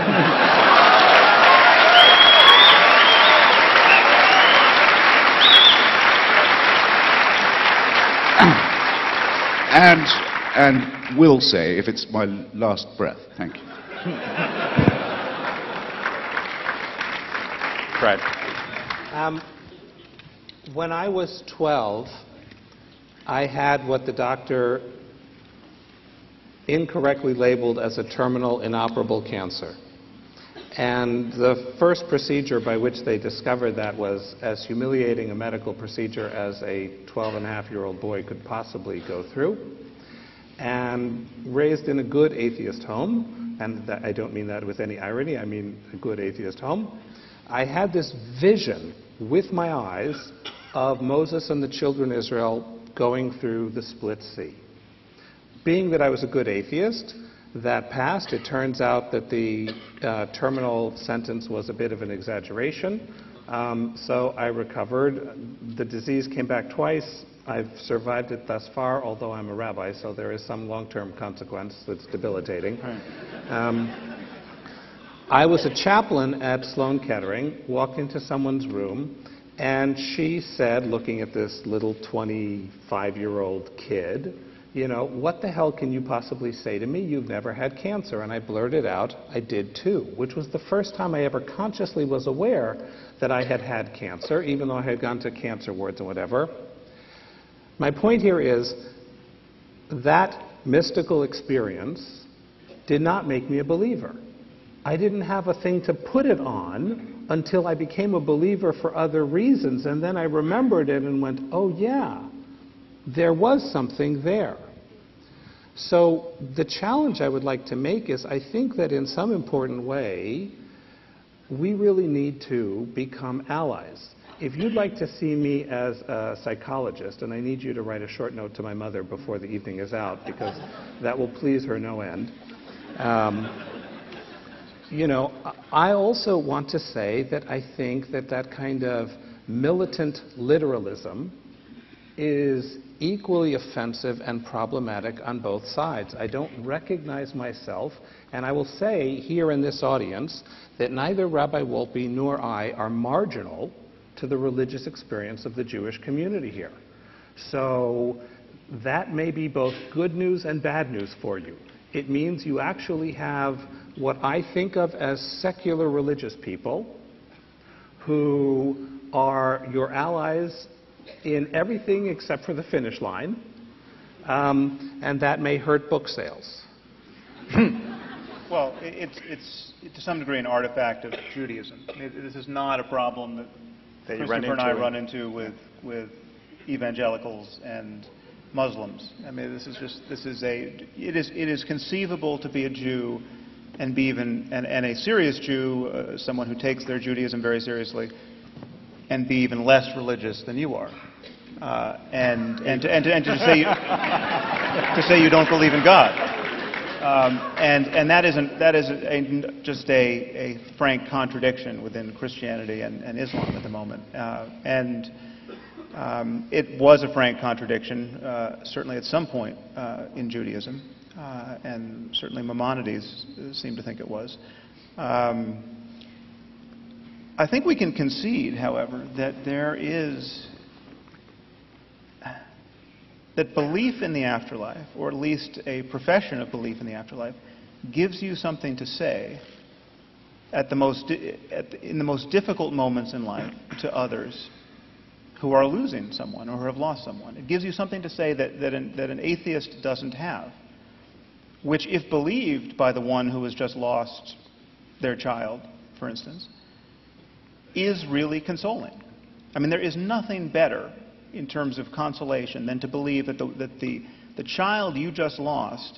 And will say, if it's my last breath. Thank you. Fred. When I was 12, I had what the doctor incorrectly labeled as a terminal inoperable cancer. And the first procedure by which they discovered that was as humiliating a medical procedure as a 12-and-a-half-year-old boy could possibly go through. And raised in a good atheist home, and I don't mean that with any irony, I mean a good atheist home, I had this vision with my eyes of Moses and the children of Israel going through the split sea. Being that I was a good atheist, that passed. It turns out that the terminal sentence was a bit of an exaggeration. So I recovered. The disease came back twice. I've survived it thus far, although I'm a rabbi, so there is some long-term consequence that's debilitating. I was a chaplain at Sloan Kettering, walked into someone's room, and she said, looking at this little 25-year-old kid, you know, what the hell can you possibly say to me? You've never had cancer. And I blurted out, I did too, which was the first time I ever consciously was aware that I had had cancer, even though I had gone to cancer wards and whatever. My point here is that mystical experience did not make me a believer. I didn't have a thing to put it on until I became a believer for other reasons, and then I remembered it and went, oh yeah, there was something there. So the challenge I would like to make is I think that in some important way, we really need to become allies. If you'd like to see me as a psychologist, and I need you to write a short note to my mother before the evening is out, because that will please her no end. You know, I also want to say that I think that that kind of militant literalism is equally offensive and problematic on both sides. I don't recognize myself, and I will say here in this audience that neither Rabbi Wolpe nor I are marginal to the religious experience of the Jewish community here. So that may be both good news and bad news for you. It means you actually have what I think of as secular religious people who are your allies in everything except for the finish line, and that may hurt book sales. Well, it's to some degree an artifact of Judaism. This is not a problem that Christopher and I run into with evangelicals and Muslims. I mean, it is conceivable to be a Jew and be and a serious Jew, someone who takes their Judaism very seriously, and be even less religious than you are, and to say you don't believe in God, and that is just a frank contradiction within Christianity and Islam at the moment, it was a frank contradiction, certainly at some point in Judaism, and certainly Maimonides seemed to think it was. I think we can concede, however, that that belief in the afterlife, or at least a profession of belief in the afterlife, gives you something to say in the most difficult moments in life to others who are losing someone or who have lost someone. It gives you something to say that an atheist doesn't have, which, if believed by the one who has just lost their child, for instance, is really consoling. I mean, there is nothing better in terms of consolation than to believe that the child you just lost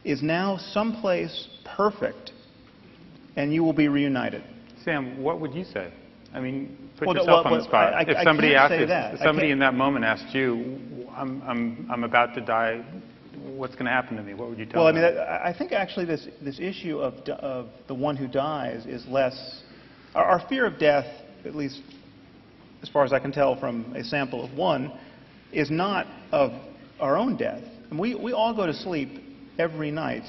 is now someplace perfect and you will be reunited. Sam, what would you say? I mean, put yourself on the spot. If somebody in that moment asked you, I'm about to die, what's going to happen to me? What would you tell them? Well, I mean, I think actually this issue of the one who dies is less... Our fear of death, at least as far as I can tell from a sample of one, is not of our own death. And we all go to sleep every night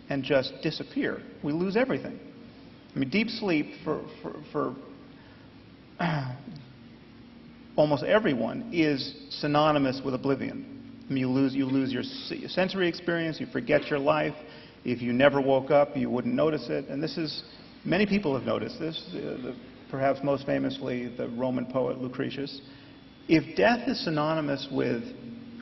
and just disappear. We lose everything. I mean, deep sleep for almost everyone is synonymous with oblivion. I mean, you lose your sensory experience, you forget your life. If you never woke up, you wouldn't notice it. And this is... Many people have noticed this, perhaps most famously the Roman poet Lucretius. If death is synonymous with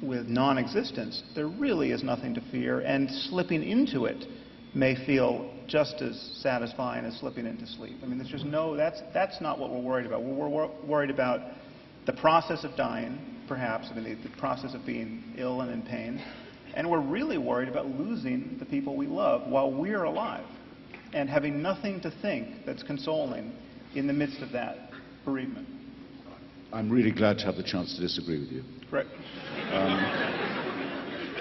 non-existence, there really is nothing to fear, and slipping into it may feel just as satisfying as slipping into sleep. I mean, there's just that's not what we're worried about. We're worried about the process of dying, perhaps, I mean, the process of being ill and in pain, and we're really worried about losing the people we love while we're alive, and having nothing to think that's consoling in the midst of that bereavement. I'm really glad to have the chance to disagree with you. Right.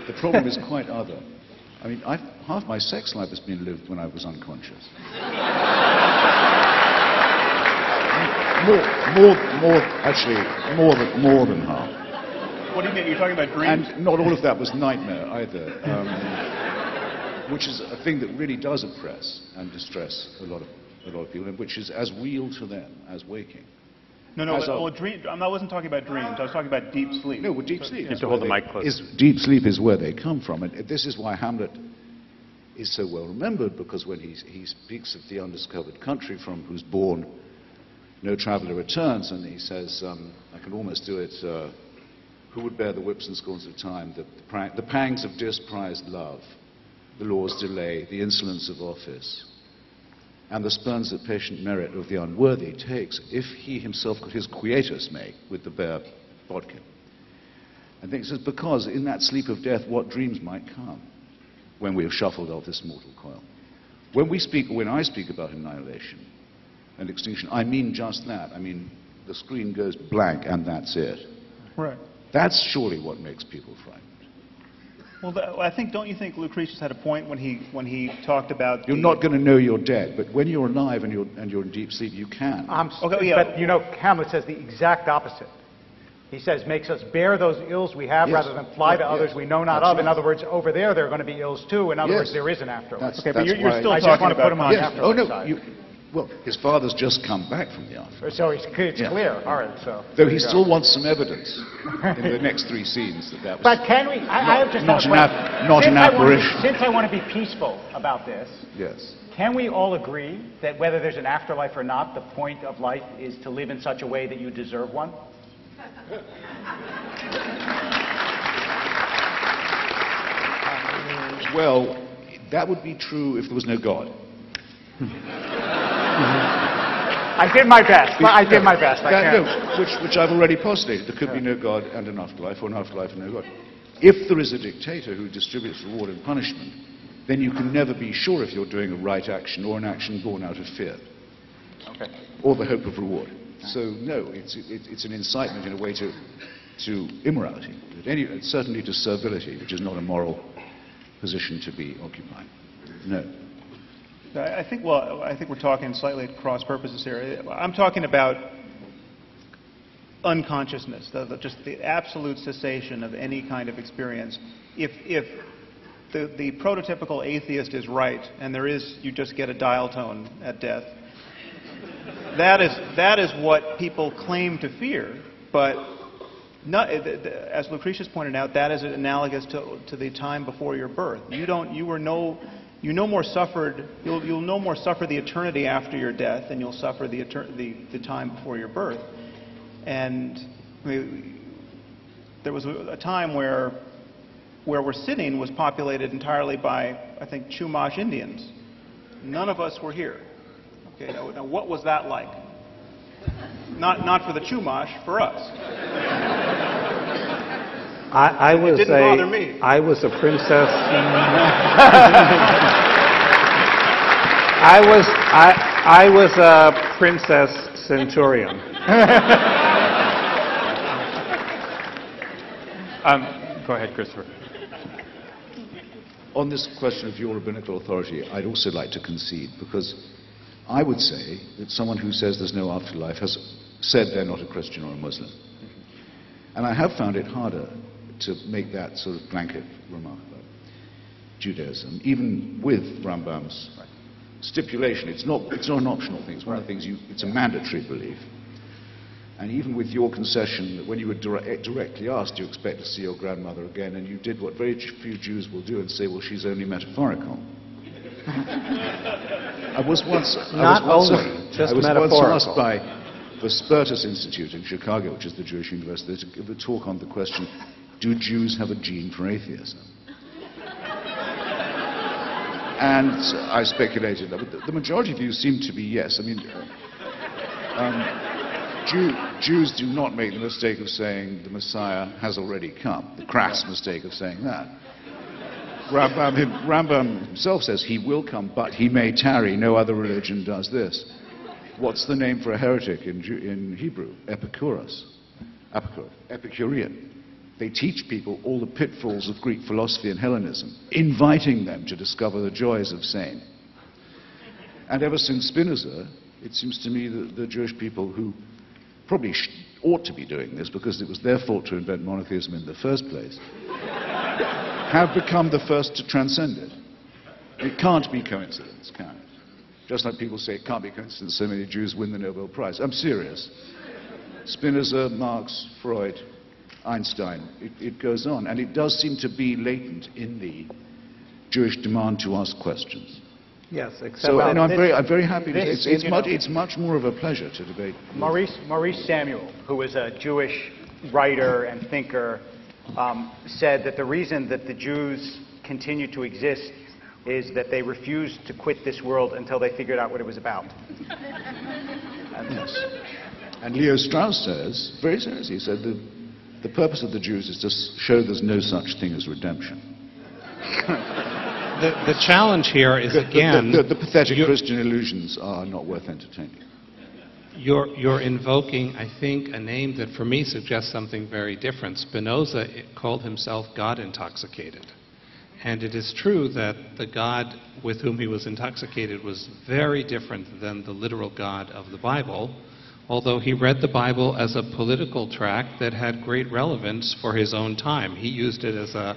The problem is quite other. I mean, half my sex life has been lived when I was unconscious. more than half. What do you mean? You're talking about dreams? And not all of that was nightmare either. Which is a thing that really does oppress and distress a lot of people, and which is as real to them as waking. No, I wasn't talking about dreams. I was talking about deep sleep. No, well, deep sleep. You have to hold the mic close. Deep sleep is where they come from, and this is why Hamlet is so well remembered, because when he speaks of the undiscovered country from whose bourne no traveller returns, and he says, I can almost do it. Who would bear the whips and scorns of time, the pangs of disprized love, the law's delay, the insolence of office, and the spurns that patient merit of the unworthy takes, if he himself could his quietus make with the bare bodkin. And he says, because in that sleep of death, what dreams might come when we have shuffled off this mortal coil. When I speak about annihilation and extinction, I mean just that. I mean, the screen goes blank and that's it. Right. That's surely what makes people frightened. Well, don't you think Lucretius had a point when he talked about... You're not going to know you're dead, but when you're alive and you're in deep sleep, you can. Okay, yeah. But, Hamlet says the exact opposite. He says, makes us bear those ills we have rather than fly to others we know not of. Right. In other words, over there are going to be ills too. In other words, there is an afterlife. Okay, but you're still talking about... Put him on the afterlife side. Well, his father's just come back from the afterlife. So it's clear. All right, so... Though he still wants some evidence in the next three scenes that was... But can we... I have just not an apparition. Since I want to be peaceful about this... Yes. Can we all agree that whether there's an afterlife or not, the point of life is to live in such a way that you deserve one? well, that would be true if there was no God. I did my best. I did my best. I can't. No, which I've already postulated. There could be no God and an afterlife, or an afterlife and no God. If there is a dictator who distributes reward and punishment, then you can never be sure if you're doing a right action or an action born out of fear, or the hope of reward. So no, it's an incitement in a way to immorality, certainly to servility, which is not a moral position to be occupied. No. I think we're talking slightly at cross purposes here. I'm talking about unconsciousness, just the absolute cessation of any kind of experience. If the prototypical atheist is right, and you just get a dial tone at death, that is what people claim to fear, but not, as Lucretius pointed out, that is analogous to the time before your birth. You'll no more suffer the eternity after your death than you'll suffer the time before your birth. And there was a time where we're sitting was populated entirely by, I think, Chumash Indians. None of us were here. Okay, now what was that like? Not for the Chumash, for us. It didn't bother me. I was a princess. I was a princess centurion. Go ahead, Christopher. On this question of your rabbinical authority, I'd also like to concede, because I would say that someone who says there's no afterlife has said they're not a Christian or a Muslim. And I have found it harder to make that sort of blanket remark about Judaism, even with Rambam's stipulation. It's not an optional thing. It's one of the things it's a mandatory belief. And even with your concession that when you were directly asked, do you expect to see your grandmother again, and you did what very few Jews will do and say, well, she's only metaphorical. I was once asked by the Spertus Institute in Chicago, which is the Jewish university, to give a talk on the question, do Jews have a gene for atheism? And I speculated that the majority of you seem to be yes. I mean, Jews do not make the mistake of saying the Messiah has already come, the crass mistake of saying that. Rambam himself says he will come, but he may tarry. No other religion does this. What's the name for a heretic in Hebrew? Epicurean. They teach people all the pitfalls of Greek philosophy and Hellenism, inviting them to discover the joys of sane. And ever since Spinoza, it seems to me that the Jewish people who probably ought to be doing this, because it was their fault to invent monotheism in the first place, have become the first to transcend it. It can't be coincidence, can it? Just like people say it can't be coincidence so many Jews win the Nobel Prize. I'm serious. Spinoza, Marx, Freud, Einstein, it goes on. And it does seem to be latent in the Jewish demand to ask questions. Yes, except so I'm very happy to it's much more of a pleasure to debate. Maurice Samuel, who was a Jewish writer and thinker, said that the reason that the Jews continue to exist is that they refused to quit this world until they figured out what it was about. Yes. And Leo Strauss says, very seriously, he said the purpose of the Jews is to show there's no such thing as redemption. The challenge here is, again... The pathetic Christian illusions are not worth entertaining. You're invoking, I think, a name that for me suggests something very different. Spinoza called himself God intoxicated. And it is true that the God with whom he was intoxicated was very different than the literal God of the Bible, although he read the Bible as a political tract that had great relevance for his own time. He used it as a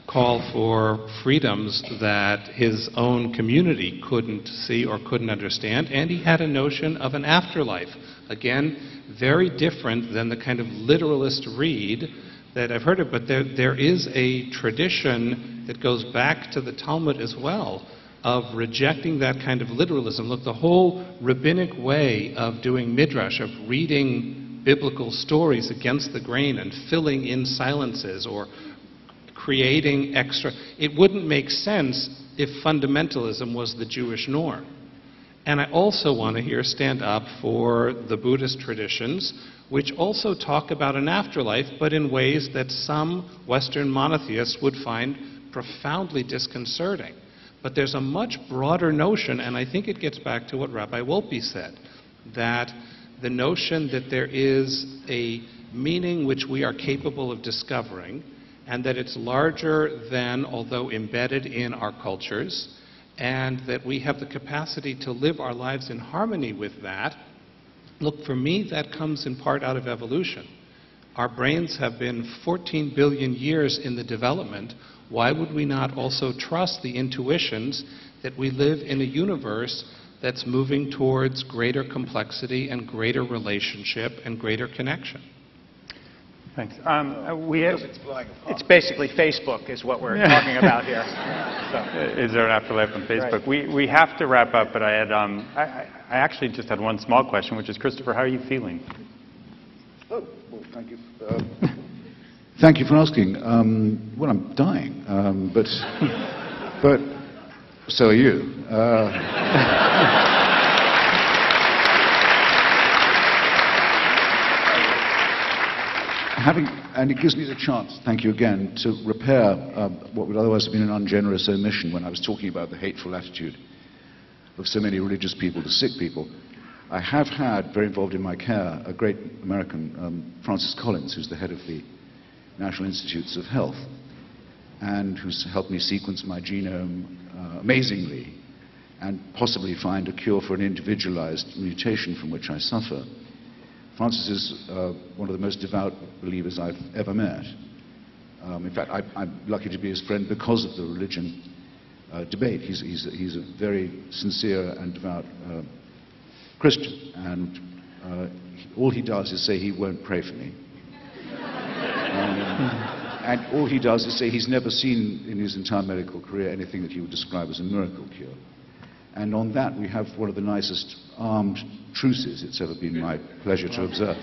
call for freedoms that his own community couldn't see or couldn't understand, and he had a notion of an afterlife. Again, very different than the kind of literalist read that I've heard of, but there is a tradition that goes back to the Talmud as well of rejecting that kind of literalism. Look, the whole rabbinic way of doing midrash, of reading biblical stories against the grain and filling in silences or creating extra. It wouldn't make sense if fundamentalism was the Jewish norm. And I also want to here stand up for the Buddhist traditions, which also talk about an afterlife, but in ways that some Western monotheists would find profoundly disconcerting. But there's a much broader notion, and I think it gets back to what Rabbi Wolpe said, that the notion that there is a meaning which we are capable of discovering, and that it's larger than, although embedded in our cultures, and that we have the capacity to live our lives in harmony with that. Look, for me, that comes in part out of evolution. Our brains have been 14 billion years in the development. Why would we not also trust the intuitions that we live in a universe that's moving towards greater complexity and greater relationship and greater connection? Thanks. It's basically Facebook is what we're talking about here. So. Is there an afterlife on Facebook? Right. We have to wrap up, but I actually just had one small question, which is, Christopher, how are you feeling? Oh, well, thank you. Thank you for asking. Well, I'm dying, but so are you. And it gives me the chance, thank you again, to repair what would otherwise have been an ungenerous omission when I was talking about the hateful attitude of so many religious people to sick people. I have had, very involved in my care, a great American, Francis Collins, who's the head of the National Institutes of Health, and who's helped me sequence my genome amazingly, and possibly find a cure for an individualized mutation from which I suffer. Francis is one of the most devout believers I've ever met. In fact, I'm lucky to be his friend because of the religion debate. He's a very sincere and devout Christian, and all he does is say he won't pray for me. And all he does is say he's never seen in his entire medical career anything that he would describe as a miracle cure. And on that, we have one of the nicest armed truces it's ever been my pleasure to observe.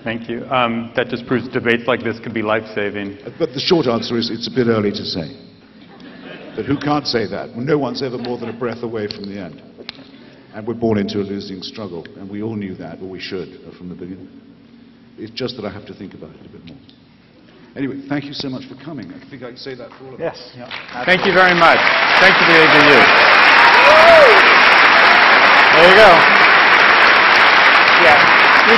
Thank you. That just proves debates like this could be life-saving. But the short answer is it's a bit early to say. But who can't say that? No one's ever more than a breath away from the end. And we're born into a losing struggle, and we all knew that, or we should, from the beginning. It's just that I have to think about it a bit more. Anyway, thank you so much for coming. I think I can say that for all of us. Yes. Yeah. Thank you very much. Thanks to the ABU. There you go. Yeah.